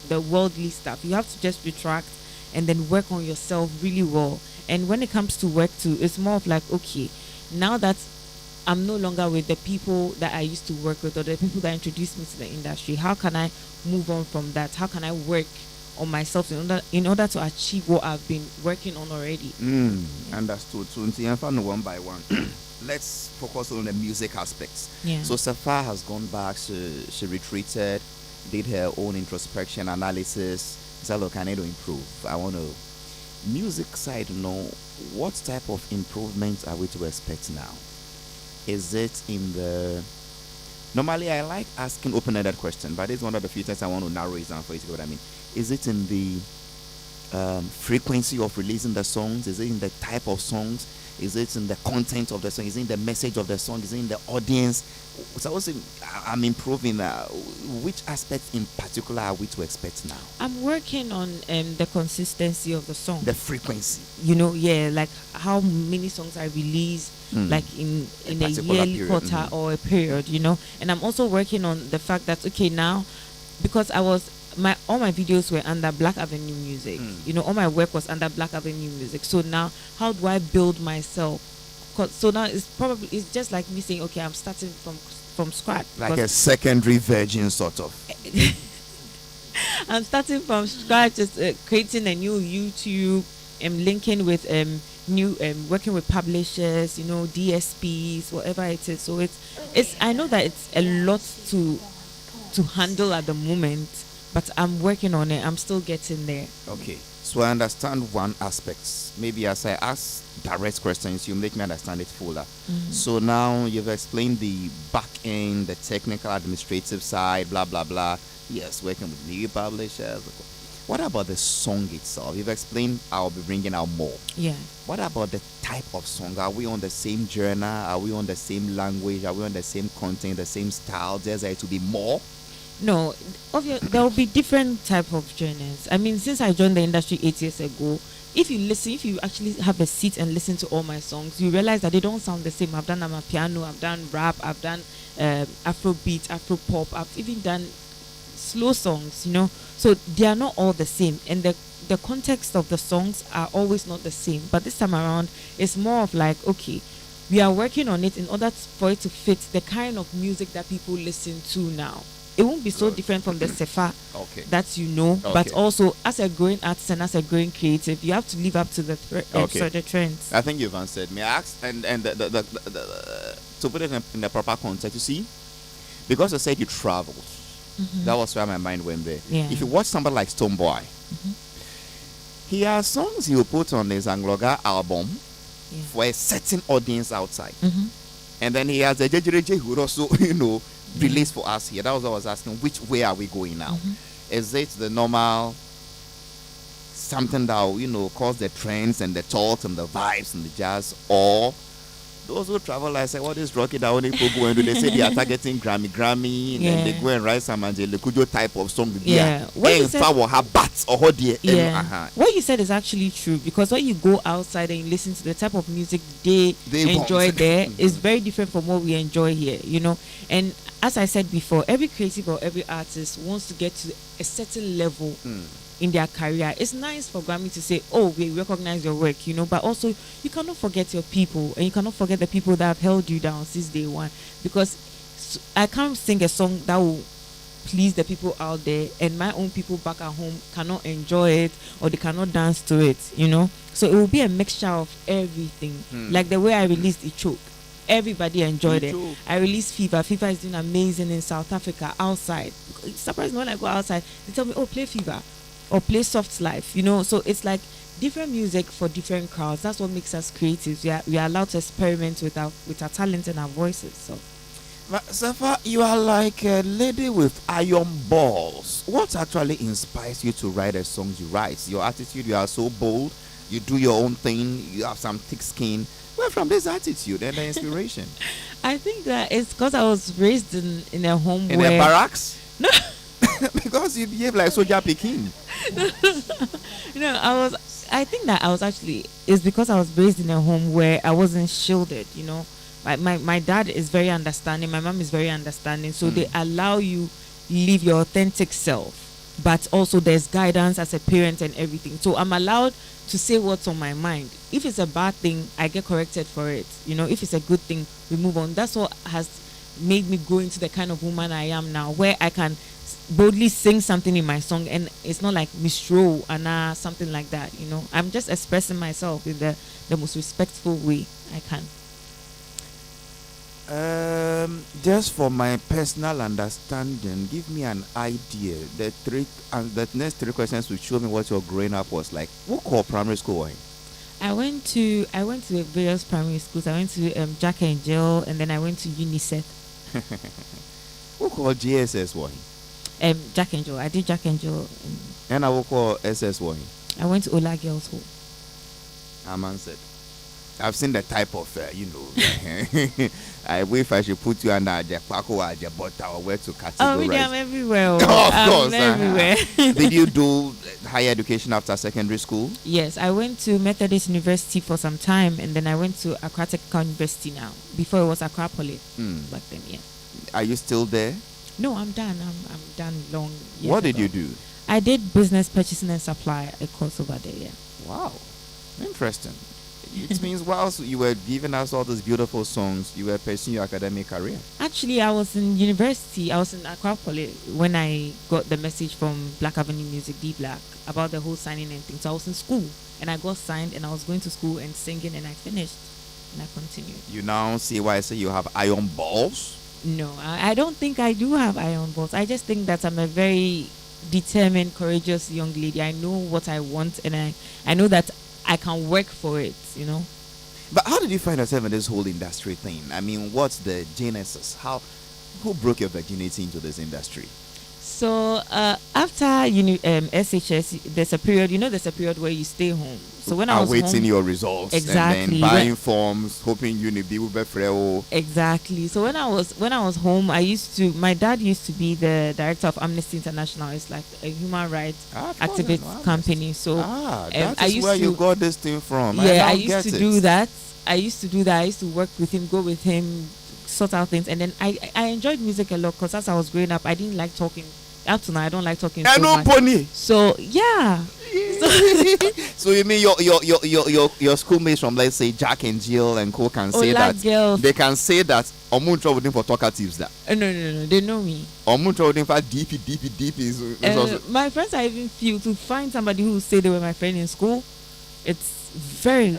the worldly stuff. You have to just retract and then work on yourself really well. And when it comes to work too, it's more of like, okay, now that I'm no longer with the people that I used to work with or the people that introduced me to the industry, how can I move on from that? How can I work on myself in order to achieve what I've been working on already? Understood. So one by one, let's focus on the music aspects. Yeah. So Safa has gone back, she retreated, did her own introspection analysis. So look, I need to improve. I want to music side, what type of improvements are we to expect now? Is it in the normally I like asking open-ended question, but it's one of the few times I want to narrow it down for you to get what I mean. Is it in the frequency of releasing the songs? Is it in the type of songs? Is it in the content of the song? Is it in the message of the song? Is it in the audience? So I was saying, I'm improving. Which aspects in particular are we to expect now? I'm working on the consistency of the song. The frequency. Like how many songs I release, like in a yearly period. quarter or a period, And I'm also working on the fact that now, because all my videos were under Black Avenue Music, all my work was under Black Avenue Music. So now, how do I build myself? So now it's just like me saying, okay, I'm starting from scratch. Like a secondary virgin, sort of. I'm starting from scratch, just creating a new YouTube, linking with new working with publishers, DSPs, whatever it is. So it's I know that it's a lot to handle at the moment, but I'm working on it. I'm still getting there. Okay, so I understand one aspect. Maybe as I ask direct questions, you make me understand it fuller. So now you've explained the back end, the technical administrative side, blah blah blah. Yes, working with new publishers. What about the song itself? You've explained I'll be bringing out more. Yeah. What about the type of song? Are we on the same journey? Are we on the same language? Are we on the same content, the same style? There's there to be more? No, there will be different type of journeys. I mean, since I joined the industry 8 years ago, if you actually have a seat and listen to all my songs, you realize that they don't sound the same. I've done amapiano, I've done rap, I've done Afrobeat, Afro pop, I've even done slow songs, So they are not all the same, and the context of the songs are always not the same. But this time around, it's more of like, okay, we are working on it in order for it to fit the kind of music that people listen to now. It won't be so different from the Sefa that but also as a growing artist and as a growing creative, you have to live up to the trends. I think you've answered me. I asked, and the to put it in the proper context, you see, because I said you traveled, that was where my mind went there. Yeah. If you watch somebody like Stonebwoy, he has songs he will put on his Angloga album for a certain audience outside. And then he has a JJJ who also, release for us here. That was what I was asking. Which way are we going now? Is it the normal something that will, cause the trends and the talks and the vibes and the jazz, or those who travel, I say, what is rocky that only people go and do? They say they are targeting Grammy, and then they go and write some Angelique Kudjo type of song. What you said is actually true, because when you go outside and you listen to the type of music they enjoy there, is very different from what we enjoy here, And as I said before, every creative or every artist wants to get to a certain level in their career. It's nice for Grammy to say, oh, we recognize your work, but also you cannot forget your people, and you cannot forget the people that have held you down since day one, because I can't sing a song that will please the people out there and my own people back at home cannot enjoy it, or they cannot dance to it, So it will be a mixture of everything. Like the way I released Ichoke, everybody enjoyed it. I released Fever. Fever is doing amazing in South Africa outside. It's surprising when I go outside, they tell me, oh, play Fever or play Soft Life, So it's like different music for different crowds. That's what makes us creative. We are allowed to experiment with our talent and our voices. So, Safa, you are like a lady with iron balls. What actually inspires you to write the songs you write? Your attitude, you are so bold. You do your own thing. You have some thick skin. Where from this attitude and the inspiration? I think that it's because I was raised in a home in a barracks. No. Because you behave like Soja Peking. I think that I was it's because I was raised in a home where I wasn't shielded, My dad is very understanding, my mom is very understanding, so they allow you live your authentic self, but also there's guidance as a parent and everything. So I'm allowed to say what's on my mind. If it's a bad thing, I get corrected for it. If it's a good thing, we move on. That's what has made me grow into the kind of woman I am now, where I can boldly sing something in my song and it's not like mistro and something like that. I'm just expressing myself in the most respectful way I can. Just for my personal understanding, give me an idea. The next three questions will show me what your growing up was like. What called primary school were you? I went to various primary schools. I went to Jack and Jill, and then I went to UNICEF. What called JSS were you? Jack and Jill. I did Jack and Jill. And I will call SS were you? I went to Ola Girls Home. Aman said, I've seen the type of, I wish I should put you under a Paco or a Butter or where to categorize. Oh, I'm everywhere. Of I'm course. everywhere. Did you do higher education after secondary school? Yes, I went to Methodist University for some time, and then I went to Accra Technical University now. Before it was Accra Poly. Back then, yeah. Are you still there? No, I'm done. I'm done long years What did ago. you do? I did business purchasing and supply, a course over there, yeah. Wow. Interesting. It means whilst you were giving us all these beautiful songs, you were pursuing your academic career. Actually, I was in university. I was in Accra Poly when I got the message from Black Avenue Music, D Black, about the whole signing and thing. So I was in school, and I got signed, and I was going to school and singing, and I finished, and I continued. You now see why I say you have iron balls? No, I don't think I do have iron balls. I just think that I'm a very determined, courageous young lady. I know what I want, and I know that I can work for it, you know. But how did you find yourself in this whole industry thing? I mean, what's the genesis? Who broke your virginity into this industry? So after SHS, there's a period where you stay home. So when I was awaiting home, your results, exactly, and then buying forms, hoping you be with Freo. Exactly. So when I was home, my dad used to be the director of Amnesty International. It's like a human rights activist company. So that I is used where to, you got this thing from. Yeah, I used to do that. I used to work with him, go with him, sort out things, and then I enjoyed music a lot because as I was growing up, I didn't like talking. Up to now, I don't like talking. I know pony. So yeah. So you mean your schoolmates from, let's say, Jack and Jill and Co can say that girls. They can say that Omuntra wouldn't for talkatives that. No, they know me. Omuntra wouldn't for deep is my friends are even few to find somebody who say they were my friend in school. It's very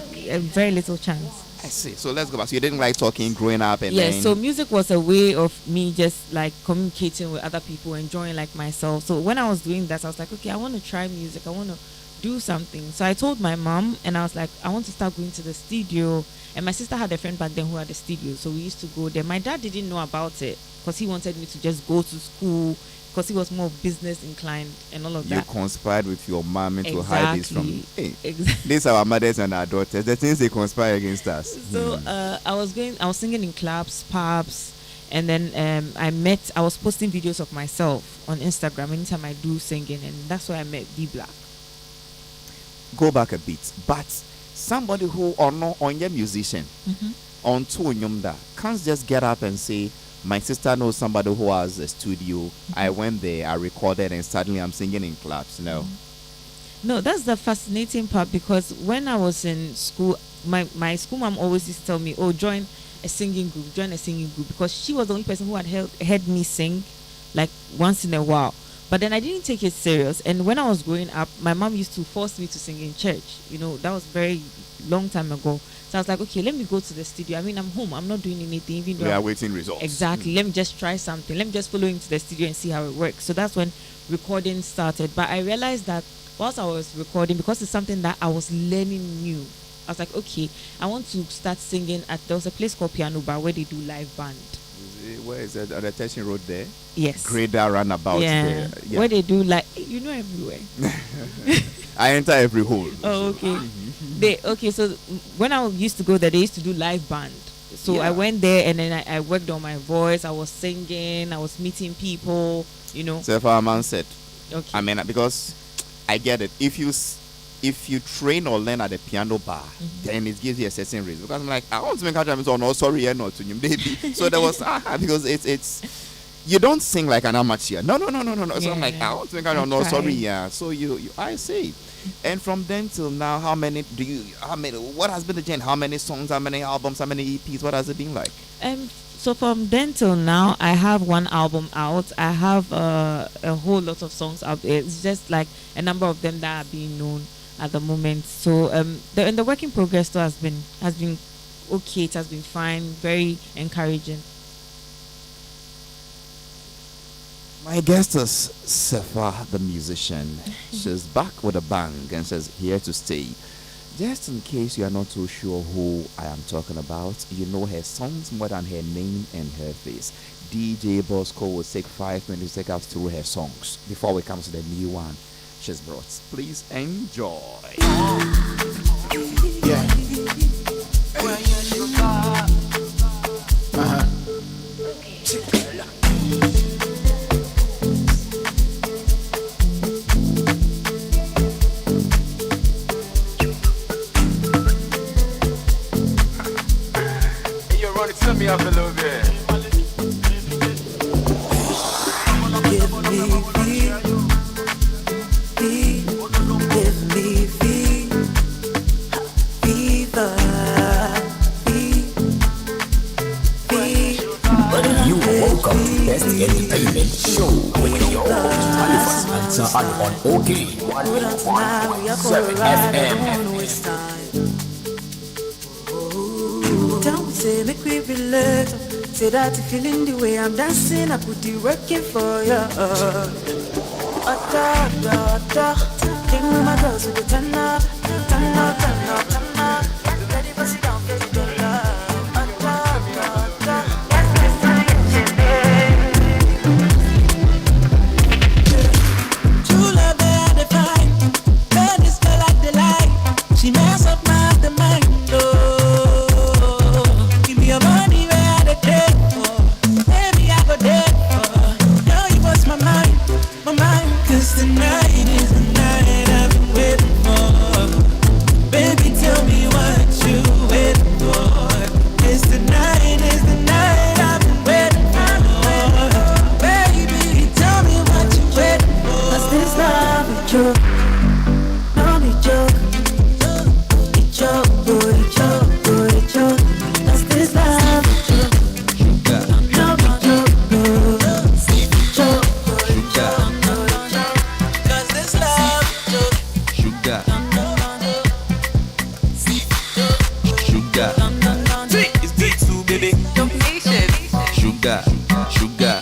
little chance. I see. So let's go back. So you didn't like talking growing up, and yes. then... So music was a way of me just like communicating with other people, enjoying like myself. So when I was doing that, I was like, okay, I want to try music. I want to do something. So I told my mom, and I was like, I want to start going to the studio. And my sister had a friend back then who had a studio, so we used to go there. My dad didn't know about it because he wanted me to just go to school because he was more business inclined and all of that. You conspired with your mom to hide this from me. Hey, exactly. These are our mothers and our daughters. The things they conspire against us. So I was singing in clubs, pubs, and then I was posting videos of myself on Instagram anytime I do singing, and that's where I met D Black. Go back a bit, but somebody who or not on your musician on to can't just get up and say, my sister knows somebody who has a studio. I went there, I recorded, and suddenly I'm singing in clubs. No, that's the fascinating part, because when I was in school, my school mom always used to tell me, oh, join a singing group, because she was the only person who had heard me sing like once in a while. But then I didn't take it serious, and when I was growing up, my mom used to force me to sing in church. That was very long time ago. So I was like, okay, let me go to the studio. I mean, I'm home, I'm not doing anything, even though we are waiting results. Exactly. Let me just try something. Let me just follow into the studio and see how it works. So that's when recording started. But I realized that whilst I was recording, because it's something that I was learning new, I was like, okay, I want to start singing there was a place called Piano Bar where they do live band. Where is it? On the Tension Road there? Yes. Grader roundabout there. Yeah. Where they do everywhere. I enter every hole. Oh, okay. So when I used to go there, they used to do live band. So I went there, and then I worked on my voice. I was singing. I was meeting people. So if our man said, okay. I mean, because I get it. If you train or learn at the piano bar, then it gives you a certain reason. Because I'm like, I want to make a so no, sorry, you're not to you, baby. So there was because it's you don't sing like an amateur. No. So I'm like, I want to make a no, sorry, yeah. So I say. And from then till now, what has been the gen? How many songs, how many albums, how many EPs, what has it been like? So from then till now, I have one album out. I have a whole lot of songs out there. It's just like a number of them that are being known at the moment. So the work in progress though has been okay. It has been fine, very encouraging. My guest is Sefa, the musician. She's back with a bang and says, here to stay. Just in case you are not too sure who I am talking about, you know her songs more than her name and her face. DJ Bosco will take 5 minutes to take us through her songs before we come to the new one. she's brought. Please enjoy. Yeah. You run it to me up a little bit. Give me fever. You are welcome to Best Entertainment Show with your host Halifax Ansah Addo on OK 101.7 FM. Don't say make we relate. Say that you feeling the way I'm dancing, I put the work in for you. King of my girls with the turn up, turn up, turn up, turn up. Ready for sit down, face the love. True love they define. Man, this girl like the light. She mess up my mind. Oh, give me your money where I take for. Baby, I go there for. Girl, you bust my mind, my mind. 'Cause tonight is the night I've been waiting for. Baby, tell me what you waiting for. It's the night I've been waiting for. Baby, tell me what you waiting for. 'Cause this love is joke, no be joke. It joke, boy, it joke, boy, it joke. 'Cause this love is joke, no be joke, boy. It joke, boy, it joke, boy, it joke. 'Cause this love is joke. Sugar, sugar, It's big too, baby. sugar, sugar.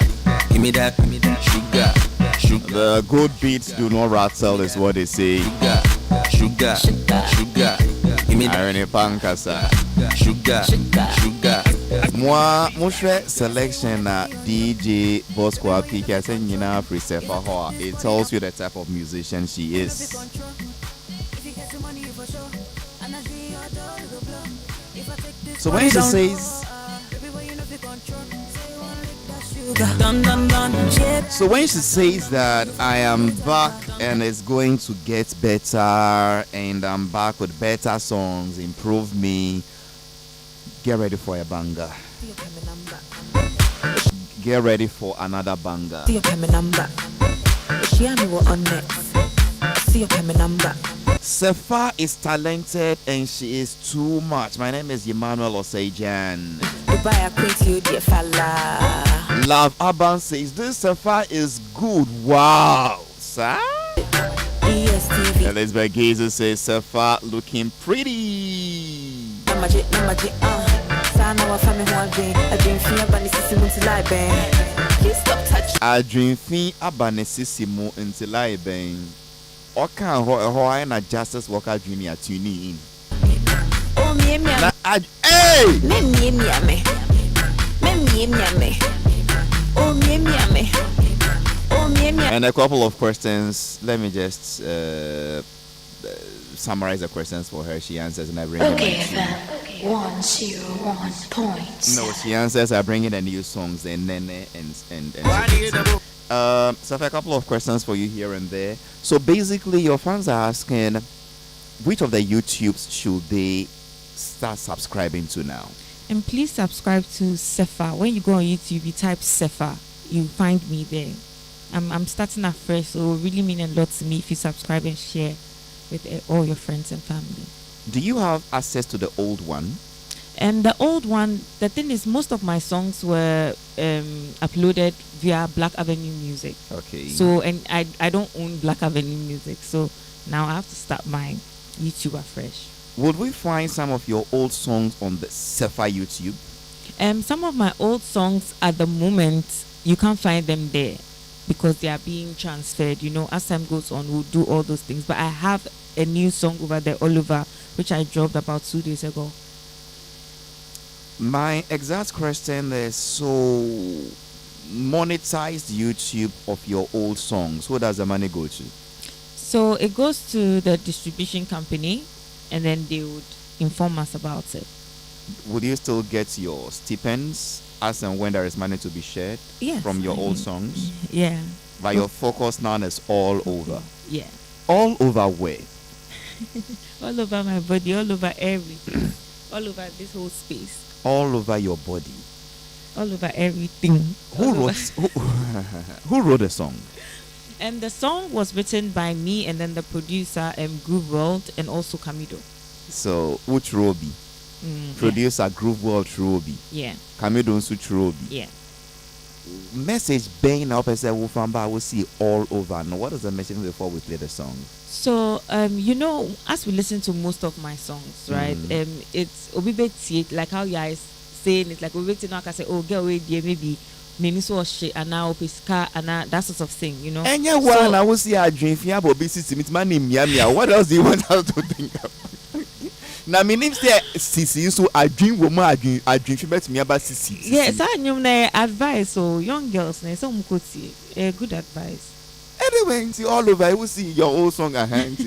Give me that, Sugar, sugar. The good beats do not rattle, is what they say. Sugar, sugar. give me that. Irony pankasa. Sugar, sugar. Moi, selection na DJ Bosco Apika saying you know Sefa Hoa. It tells you the type of musician she is. So when she says So when she says that I am back and it's going to get better and I'm back with better songs, improve me, get ready for a banger. Get ready for another banger. Sefa is talented and she is too much. My name is Emmanuel Osejan. Love Aban says this Sefa is good. Wow, sir. Elizabeth Gazer says Sefa looking pretty. I dream fi abanesisimu until I bang. Oka ho na Justice Walker Jr. tuning in. Hey! And a couple of questions. Let me just summarize the questions for her. She answers and I bring Okay, then. 101 points. No, she answers. I bring in the new songs and Nene and so a couple of questions for you here and there. So basically, your fans are asking, which of the YouTubes should they start subscribing to now? And please subscribe to Sefa. When you go on YouTube, you type Sefa, you find me there. I'm starting afresh, so it will really mean a lot to me if you subscribe and share with all your friends and family. Do you have access to the old one? And the old one, the thing is, most of my songs were uploaded via Black Avenue Music. Okay. So, and I don't own Black Avenue Music, so now I have to start my YouTube afresh. Would we find some of your old songs on the Sefa YouTube? Some of my old songs at the moment, you can't find them there because they are being transferred. You know, as time goes on, we'll do all those things. But I have a new song over there, Oliver, which I dropped about 2 days ago. My exact question is, so monetized YouTube of your old songs, who does the money go to? So it goes to the distribution company, and then they would inform us about it. Would you still get your stipends as and when there is money to be shared Yes, from your I old think. songs? Yeah. But your focus now is all over. Yeah. All over where? All over my body, all over everything, all over this whole space, All over your body. all over everything. Who all over- wrote who wrote the song? And the song was written by me and then the producer, Groove World, and also Camido. So which Roby? Producer Groove World Roby. Yeah. Kamido Nsu Roby. Yeah. Message bang now person will will see all over. Now what is the message before we play the song? So as we listen to most of my songs, right? It's obibeti, like how you guys saying it, like obibeti now can say, oh, get away there, maybe nini so shit and now piska and that sort of thing, And yeah, well, I will see a dream for your baby my name Yamia. What else do you want us to think of? Now, my name say Sisi, so I dream woman, I dream she met me about Sisi. Yes, I knew advice, so young girls, so good advice. Anyway, see all over, I will see your old song at hand.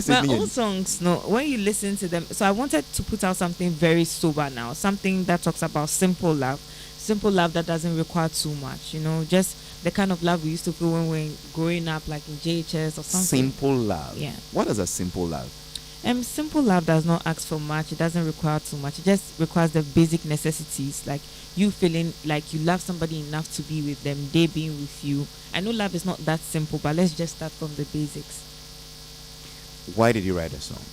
My old songs, no, when you listen to them, so I wanted to put out something very sober now, something that talks about simple love that doesn't require too much, just the kind of love we used to feel when we were growing up, like in JHS or something. Simple love. Yeah. What is a simple love? Simple love does not ask for much. It doesn't require too much. It just requires the basic necessities, like you feeling like you love somebody enough to be with them, they being with you. I know love is not that simple, but let's just start from the basics. Why did you write a song?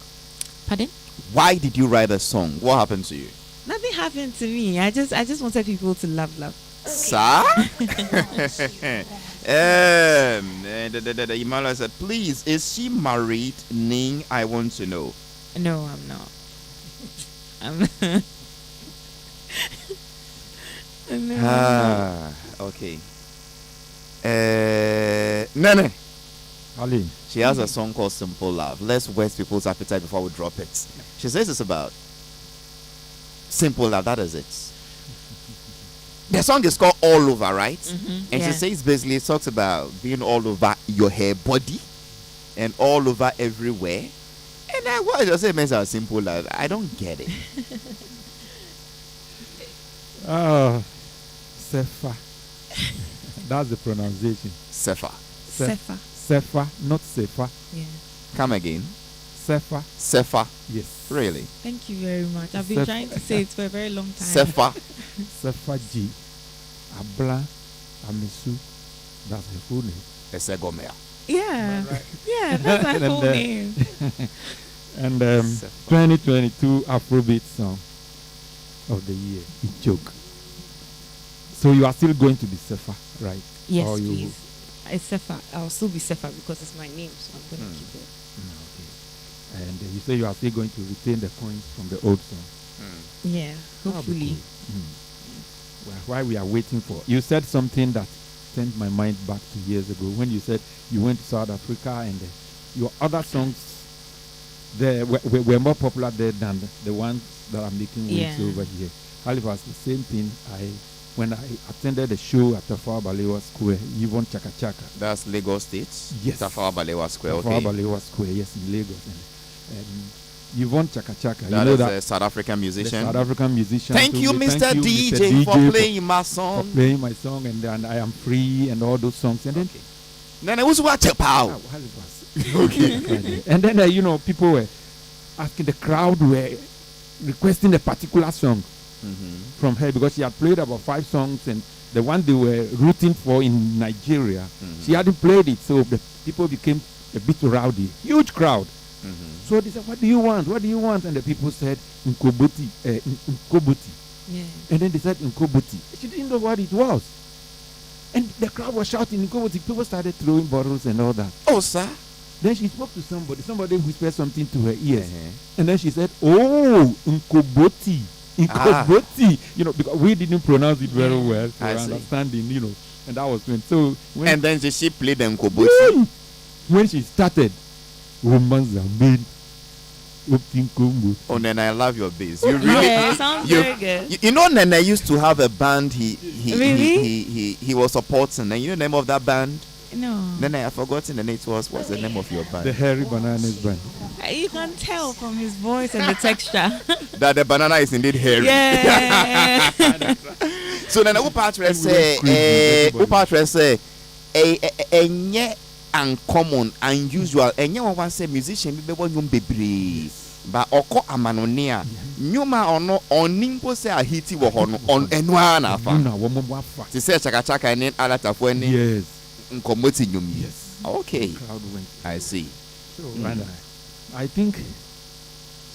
Pardon? Why did you write a song? What happened to you? Nothing happened to me. I just wanted people to love. Sir? The Imala said, please, is she married? Ning, I want to know. No, I'm not. Okay. Nene. Ali. She has a song called Simple Love. Let's whet people's appetite before we drop it. She says it's about simple love. That is it. The song is called All Over, right? And she says basically it talks about being all over your hair body and all over everywhere. And what does it mean as simple love? I don't get it. Sefa. That's the pronunciation. Sefa. Sefa, not Sefa. Yeah. Come again. Sefa. Sefa. Yes. Really? Thank you very much. I've been trying to say it for a very long time. Sefa. Sefa G. Abla Amisu. That's her full name. Esegomea. Yeah. Right. Yeah, that's my full name. And 2022 Afrobeat song of the year, Joke. So you are still going to be Sefa, right? Yes, or please. It's Sefa. I'll still be Sefa because it's my name, so I'm going to keep it. Okay. And you say you are still going to retain the coins from the old song. Yeah, hopefully. Well, while we are waiting for, you said something that sent my mind back to years ago when you said you went to South Africa and your other songs there were more popular there than the ones that are making waves over here. Halifax, the same thing. When I attended the show at Tafawa Balewa Square, Yvonne Chaka Chaka. That's Lagos State? Yes. Tafawa Balewa Square, okay. Tafawa Balewa Square, yes, in Lagos. And Yvonne Chaka Chaka. That is a South African musician. South African musician. Thank you, Mr. DJ, for playing my song. For playing my song, and then I Am Free, and all those songs. And then, then I was watching Pow. Okay. And then, people were asking, the crowd were requesting a particular song from her because she had played about 5 songs, and the one they were rooting for in Nigeria, she hadn't played it, so the people became a bit rowdy. Huge crowd. So they said, what do you want? What do you want? And the people said, Nkoboti. Yeah. And then they said, Nkoboti. She didn't know what it was. And the crowd was shouting, Nkoboti. People started throwing bottles and all that. Oh, sir. Then she spoke to somebody. Somebody whispered something to her ears. And then she said, oh, Nkoboti. Nkoboti. Because we didn't pronounce it very well. So understanding, and that was when. So and then she played the Nkoboti. When she started, romance are made. Oh, Nana, I love your bass. You really, it sounds very good. You know, Nana used to have a band. He really? he was supporting. And you know the name of that band? No. Then I forgotten the name. What's the name of your band? The Hairy Bananas Band. You can tell from his voice and the texture. That the banana is indeed hairy. Yeah. So then Upatra say a uncommon, unusual, and you want say musician be one bebre. But oko amanonia nyuma ono onimpo se ahiti wo hono on enwa na fa na wo mo afa ti se chaka chaka ni alatafo ani yes nkomoti nyum yes okay crowd went. I see So and I think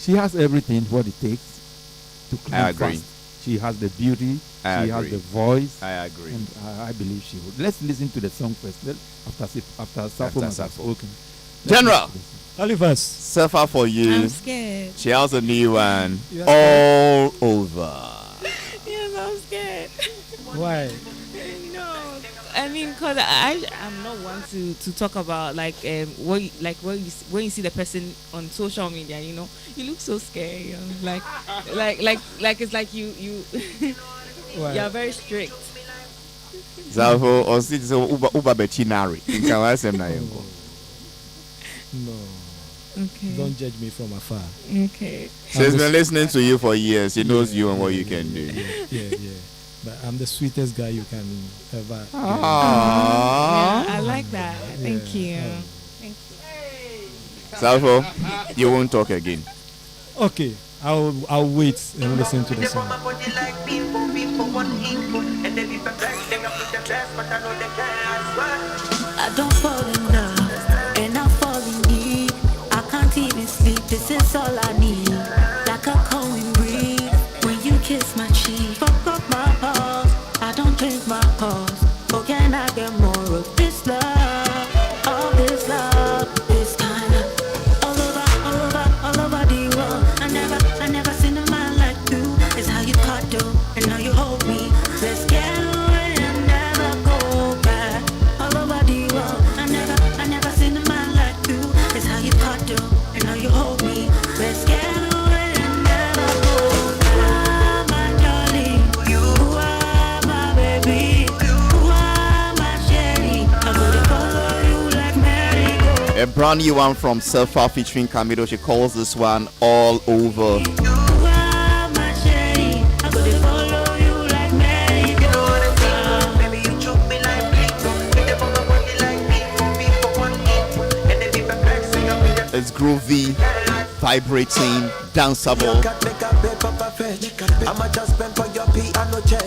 she has everything what it takes to climb I agree. fast. She has the beauty, I she has agree. the voice, I agree. and I believe she would. Let's listen to the song first. After Safo has Safo. spoken. General Halifax. Surfer for you. I'm scared. She has a new one Yes, all over. Yes, I'm scared. Why? No, I mean, cause I'm not one to talk about like when you see the person on social media, you know, you look so scary, you know? like it's like you Why? you're very strict. Zafo or sit so uba bechinari. Inka wasem na yenko. No. Okay. Don't judge me from afar. Okay. She's been listening to you for years. She knows you and what you can do. Yeah. But I'm the sweetest guy you can ever. Aww. Yeah, I like that. Thank you. Thank you. Salvo, you won't talk again. Okay, I'll wait and listen to the song. I don't fall in love, and I fall in need. I can't even sleep, this is all I need. Like a cold breeze, when you kiss my cheek. Fuck up my pulse, I don't drink my pulse. Oh, can I get more of this love? All this love, this kind of all over the world. I never seen a man like you. It's how you cuddle, and how you hold me. Let's get away and never go back. All over the world, I never seen a man like you. It's how you cuddle, and how you hold me. Let's get away and never go back. My darling, you are my baby, you are my cherry. I'm gonna follow you like merry-go. A brand new one from Surfer featuring Camido. She calls this one All Over. You are my cherry. I'm gonna follow you like merry-go. Baby, you choke me like It's groovy, vibrating, danceable. I'ma just spend for your piano check.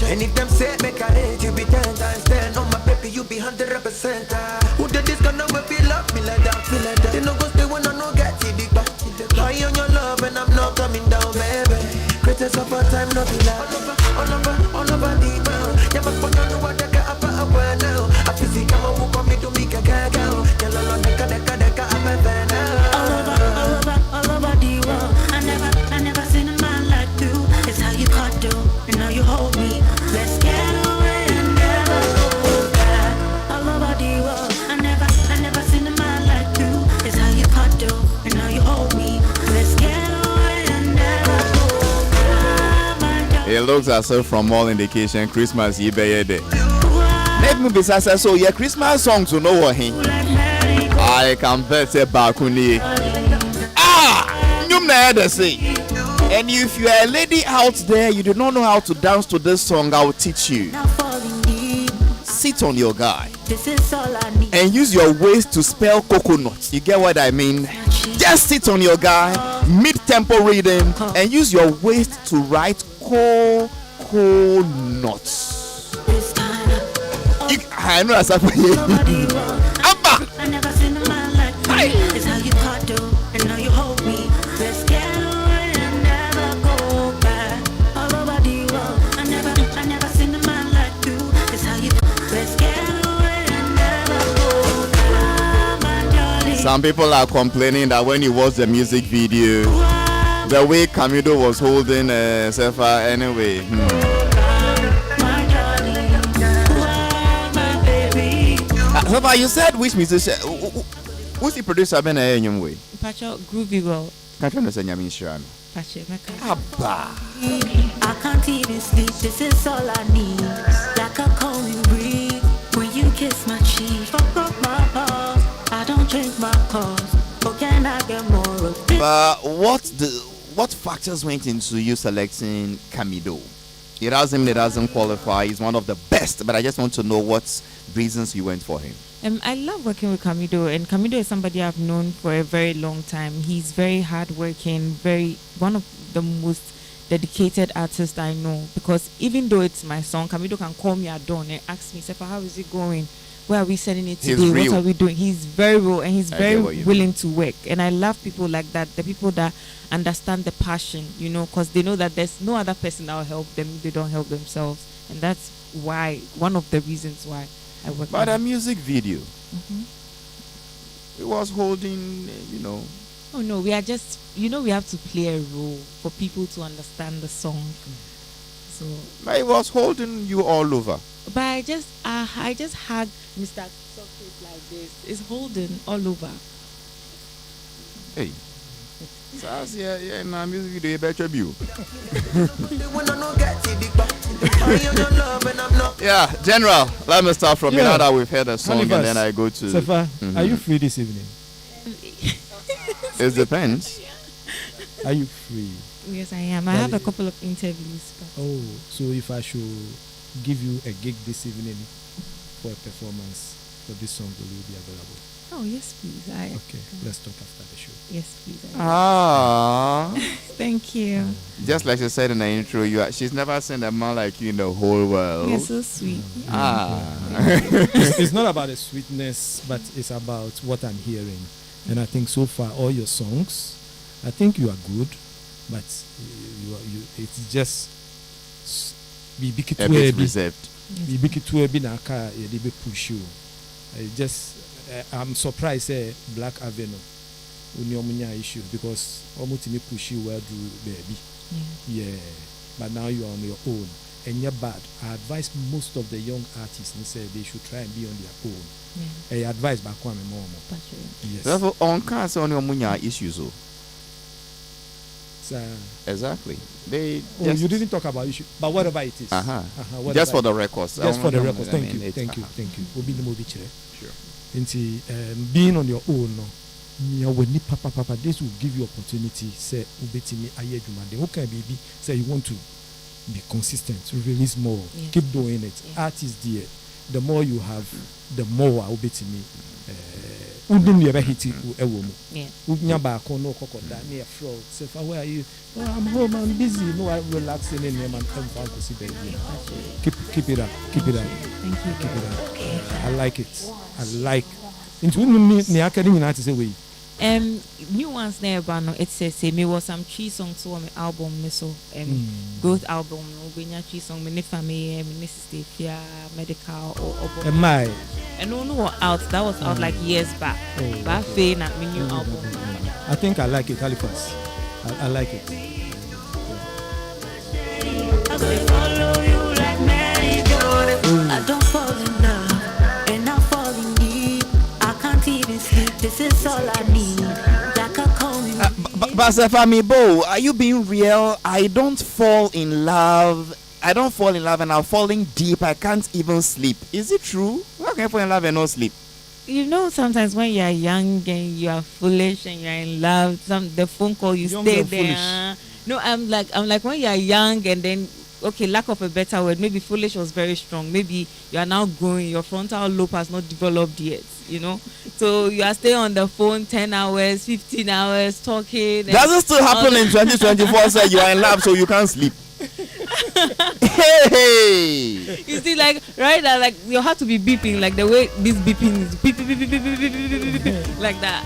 And if them say make a hate, you be 10 times 10. Oh my baby, you be 100%. Who did this gonna feel love me like that? Feel like that. They no go stay when I no get it. High on your love and I'm not coming down, baby. Greatest of all time, not be like all over the world. Yeah, but for now, what I got up now. I feel sick, I'm a whoop on me to make a cacao. Yeah, la deka, I'm a fan All over the world. I never seen a man like you. It's how you cuddle and how you hold me. Let's get away and never go back. All over the world. I never seen a man like you. It's how you cuddle and how you hold me. Let's get away and never go back. My darling, It looks as if from all indication Christmas ye be day. you are Let me be so yeah, Christmas songs to know what he. like merry-go. I can bet say Bakuni. Nyum na hear say. And if you are a lady out there, you do not know how to dance to this song, I will teach you. Now falling deep. Sit on your guy This is all I need. and use your waist to spell coconut. You get what I mean? Just sit on your guy, mid-tempo rhythm, and use your waist to write coconuts. This kind of I know that's happening. nobody wrong. Abba! I never seen a man like you. It's how you cuddle and how you hold me. Let's get away and never go back. All over the world. I never seen a man like you. It's how you. Let's get away and never go back. My darling. Some people are complaining that when you watch the music video, the way Camido was holding Surfer anyway. My darling. You are my baby. Surfer, you said which musician? Who's the producer? Ben way. Pacho groovy well. Can't you understand your mission? Pacho, Abba. I can't even sleep. This is all I need. Like a cold breeze. When you kiss my cheek, fuck up my pulse. I don't change my cause. Or can I get more of this? But what factors went into you selecting Camido? It doesn't qualify. He's one of the best, but I just want to know what reasons you went for him. I love working with Camido, and Camido is somebody I've known for a very long time. He's very hardworking, one of the most dedicated artists I know. Because even though it's my song, Camido can call me at dawn and ask me, Sefa, how is it going? Where are we sending it today? What are we doing? He's very real, and he's very willing to work. And I love people like that. The people that understand the passion, because they know that there's no other person that will help them if they don't help themselves. And that's why, one of the reasons why I work. But a music video, it was holding, Oh no, we are just, we have to play a role for people to understand the song. So. But it was holding you all over. But I just hug Mr. Socket like this. It's holding all over. Hey. So yeah, in my music video, you better be. Yeah, General, let me start from now that we've heard the song Halifax, and then I go to... Sefa, are you free this evening? It depends. Are you free? Yes, I am. I have a couple of interviews. Oh, so if I should give you a gig this evening for a performance for this song, will you be available? Oh, yes, please. Okay, let's talk after the show. Yes, please. Thank you. Just like she said in the intro, she's never seen a man like you in the whole world. You're so sweet. It's not about the sweetness, but it's about what I'm hearing. And I think so far, all your songs, I think you are good, but it's just a bit reserved. Push you. I'm surprised Black Avenue issue because almost me push you well do baby. Yeah. But now you are on your own. And you're bad. I advise most of the young artists and say they should try and be on their own. I advise back one more. Yes. Therefore, on cancer on your munya issues. Exactly. You didn't talk about issue, but whatever it is. Just for the records. Just for the records. Thank you. We'll be the movie chair. Sure. Being on your own, papa, this will give you opportunity. Say, okay, baby. Say you want to be consistent, to release more, keep doing it. Art is there. The more you have, the more I will be to me. Where are you? Oh, I'm home, I'm busy. No, I'm relaxing in here, and come to see baby. Keep it up. Thank you. Keep it up. I like it. I like. Into me, I can't even say we. New ones there, but no, it says me was some tree songs on my album, so growth album, no, Benya tree song, me family, me sister, medical or my. And no out. That was out like years back. But I feel that my new album. I think I like it, Halifax. I like it. I don't fall in love, and I fall in deep. I can't even sleep. This is all I need. Like a calming. But Sefami Bo, are you being real? I don't fall in love, and I'm falling deep. I can't even sleep. Is it true? How can I fall in love and not sleep? Sometimes when you are young and you are foolish and you are in love, the phone call you young stay and there. No, I'm like when you are young and then lack of a better word, maybe foolish was very strong. Maybe you are now growing, your frontal lobe has not developed yet, So you are staying on the phone 10 hours, 15 hours talking. Does it still happen in 2024? Say you are in love so you can't sleep. Hey! You see, right now, your heart to be beeping, like the way this beeping is beep, beep, beep, beep, beep, beep, beep, beep, like that.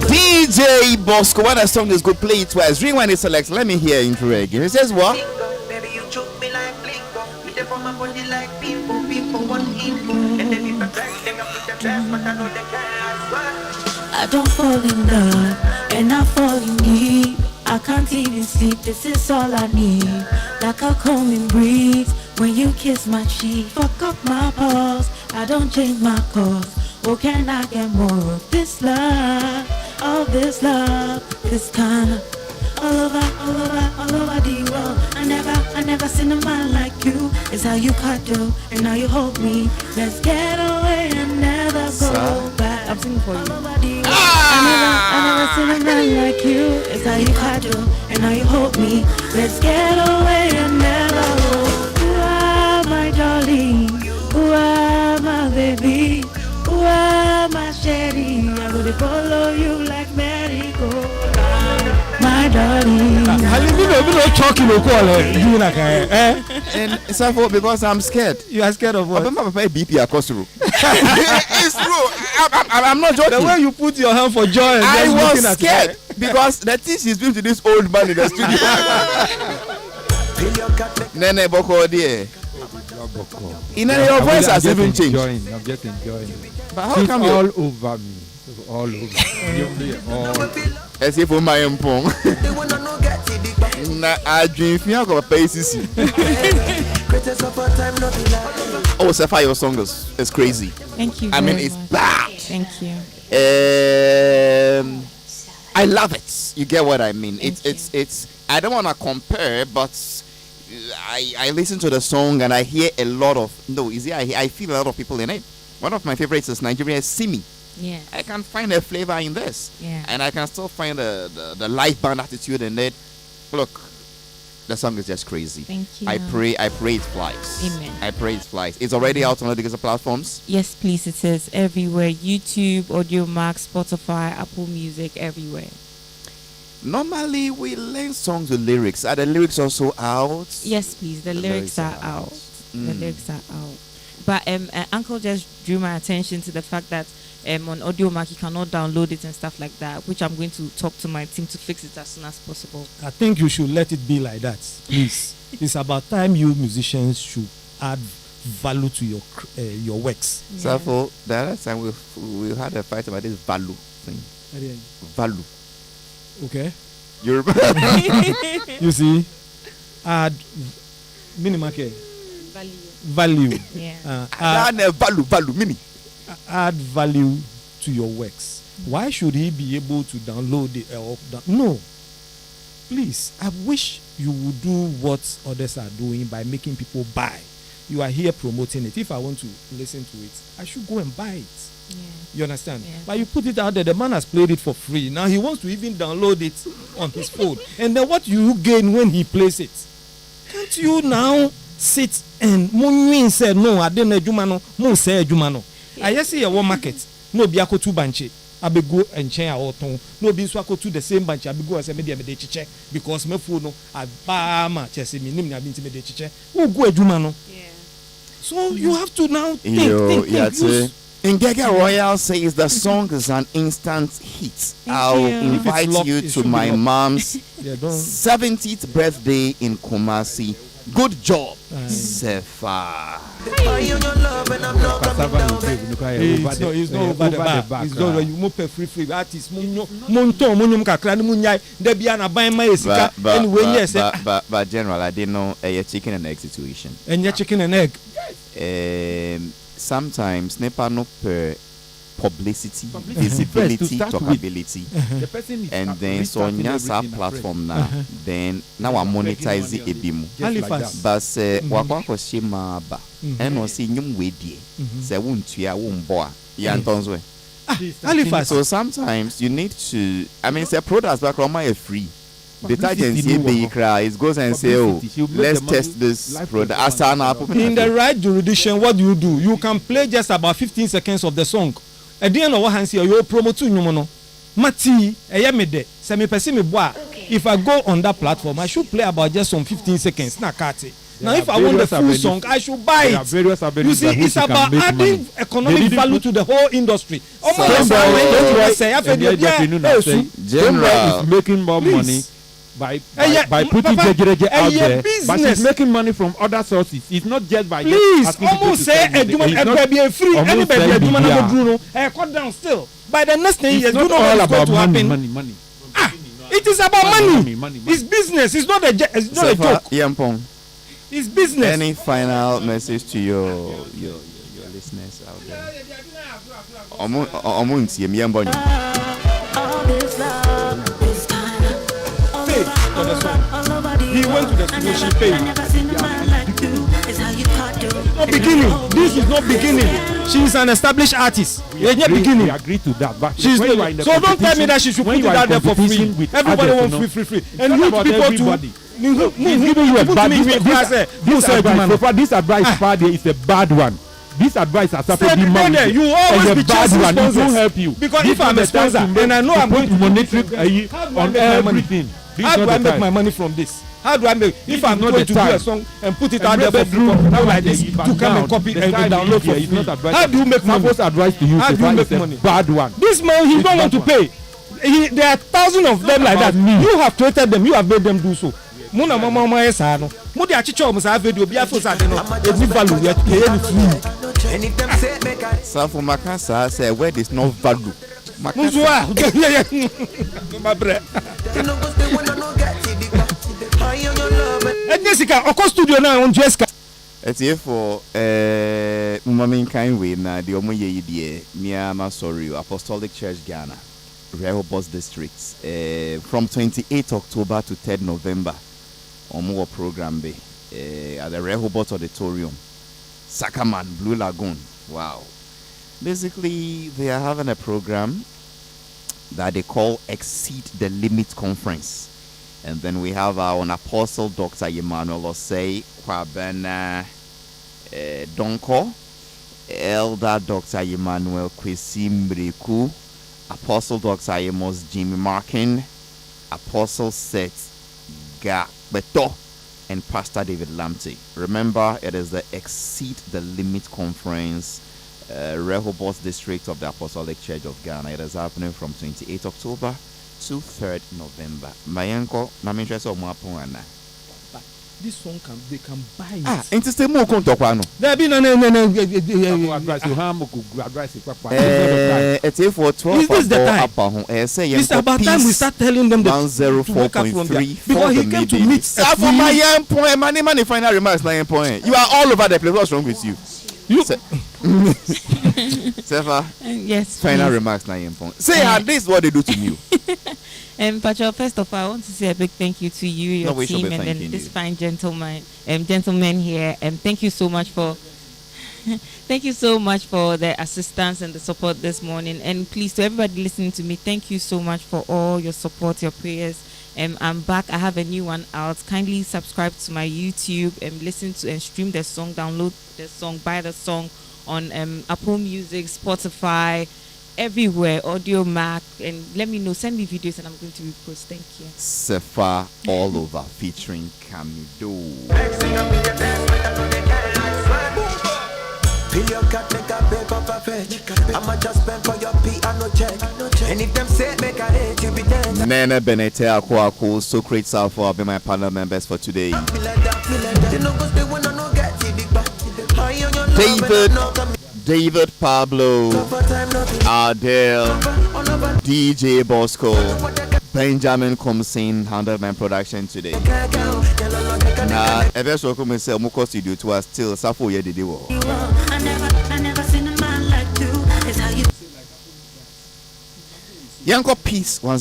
DJ Bosco, when a song is good, play it twice. Ring when it selects. Let me hear intro again. It says what? I don't fall in love, and I fall in deep. I can't even sleep, this is all I need. Like a calming breeze when you kiss my cheek. Fuck up my pulse, I don't change my course. Oh, can I get more of this love? All this love, this kind all over the world. I never seen a man like you. It's how you cuddle and how you hold me. Let's get away and never go back. I'm singing for you. I never seen a man like you. It's how you cuddle and how you hold me. Let's get away and never go. You are my darling. You are my baby. You are my sherry. I'm gonna follow you like merry-go-round. My darling. And so because I'm scared. You are scared of what? I'm BP across the room. It's true. I'm not joking. The way you put your hand for joy and I just was looking at scared because the thing she's doing to this old man in the studio. Nene Boko dear. Your voice has even changed. I'm just enjoying it. But how She's come all over me? All over. As if for my empong. Na I dream fiya ko paces. Oh, Sapphire, your song is crazy. Thank you. I mean, very it's much. bad. Thank you. I love it. You get what I mean? Thank you. It's. I don't want to compare, but I listen to the song and I hear a lot of I feel a lot of people in it. One of my favorites is Nigeria Simi. Yeah. I can find a flavor in this. Yeah. And I can still find the live band attitude in it. Look, the song is just crazy. Thank you. I pray it flies. Amen. I pray it flies. It's already out on all the digital platforms. Yes, please. It is everywhere. YouTube, Audio Max, Spotify, Apple Music, everywhere. Normally, we learn songs with lyrics. Are the lyrics also out? Yes, please. The lyrics are out. The lyrics are out. But Uncle just drew my attention to the fact that on Audio Mac you cannot download it and stuff like that, which I'm going to talk to my team to fix it as soon as possible. I think you should let it be like that, please. It's about time you musicians should add value to your works. Yeah. So for the other time we had a fight about this value thing. Value. Okay. You You see, add minimum value. Yeah. Add value mini. Add value to your works. Why should he be able to download it? No. Please, I wish you would do what others are doing by making people buy. You are here promoting it. If I want to listen to it, I should go and buy it. Yeah. You understand? Yeah. But you put it out there, the man has played it for free. Now he wants to even download it on his phone. And then what you gain when he plays it? Can't you now sit and say no, I didn't Jumano, Mo say Jumano. I see a one market, no biako two banche. I be go and chain our tongue. No be swako to the same bunch. I be go as a media check because my phone no I bama chessy me nimna binti me check. Who go a Jumano? Yeah. So you have to now think. Ngege Royal says the song is an instant hit. I'll invite you to my mom's 70th birthday in Kumasi. Good job, Sefa. It's not over the back. It's not you move free artist. But General, I didn't know a chicken and egg situation. And your chicken and egg. Sometimes Nepa no per publicity, visibility, talkability, and then so on your platform now, then now I monetize it a bit more. But say wakwa shima ba, and no see nyum wedi, say won't ya won't boa, yantonzwe. Halifax. So sometimes you need to. I mean, say products back on my free. Detergent it goes and say, oh, let's test this product. In the right jurisdiction, what do? You can play just about 15 seconds of the song. At the end of what hands here, you promote to Numono. Mati, Ayamede, Semi Pesimi Bois. If I go on that platform, I should play about just some 15 seconds. Now if I want the full song, I should buy it. You see, it's about adding economic value to the whole industry. General is making more money by putting Jejereje out there, but he's making money from other sources. It's not just by almost say a free anybody cut down still. By the next 10 years, you know what is going to happen. Money. It is about money. It's business. It's not a joke. Yampong. It's business. Any final message to your listeners out there? All this love is kinda over. for the song. He went to the studio, she paid. Not beginning. This is not beginning. She is an established artist. It's not beginning. We agree to that, but She's so don't tell me that she should put it out there for free. Everybody wants free. And you people too. He's giving you a bad. This advice Friday is a bad one. This advice has supposed to be money. You always be bad one. It sponsors. won't help you. Because if I'm a sponsor and I know I'm going to monetary on everything. How do I make my money from this? How do I make if I'm going to do a song and put it out there for free like this to come and copy and download for free? How do you make money? Advice to you. How do you make money? Bad one. This man, he don't want to pay. There are thousands of them like that. You have created them. You have made them do so. Muna mama esa no. Mo di achicho mo sa video bi afo sa de no. Ebi value yet pay any free. So for Makasa say where there's no value. Muzwa. My bre. Jessica, oko studio na on Jessica. It's here for Mummy kind way na the omo ye die near Masori Apostolic Church Ghana, Rehoboth District. From 28 October to 3rd November. Omo program be at the Rehoboth Auditorium, Sacramento, Blue Lagoon. Wow. Basically, they are having a program that they call Exceed the Limit Conference. And then we have our own Apostle Dr. Emmanuel Osei Kwabena Donko, Elder Dr. Emmanuel Kwesimbriku, Apostle Dr. Amos Jimmy Markin, Apostle Seth Beto, and Pastor David Lamptey. Remember, it is the Exceed the Limit Conference, Rehoboth District of the Apostolic Church of Ghana. It is happening from 28 October to 3rd November. My uncle, I'm interested in more. This song they can buy it. Interested more contoquano. There be no. It's for 12. Is this the time? It's about time we start telling them that 104.3 because he came to meet. For my young point, money final remarks, my point. You are all over the place. What's wrong with you? Sefa. Yes. Final remarks, na point. Say this is what they do to you. Pacho, first of all, I want to say a big thank you to you, your team, and then this fine gentleman here. And thank you so much for the assistance and the support this morning. And please, to everybody listening to me, thank you so much for all your support, your prayers. I'm back. I have a new one out. Kindly subscribe to my YouTube and listen to and stream the song, download the song, buy the song on Apple Music, Spotify, everywhere, Audio Mac, and let me know, send me videos and I'm going to repost. Thank you. Sefa all over featuring Camido. Fill your cat, make a paper perfect. I'ma just spend for your piano check. And if them say make a hate, you be dead. Nene Benete Akwaku, Socrates Alpha, will be my panel members for today. David Pablo, Adele, DJ Bosco, Benjamin Comsin handled my production today. Now, ever so come and say, "Moko studio to us still Safo ye did wo." Yanko Peace 10.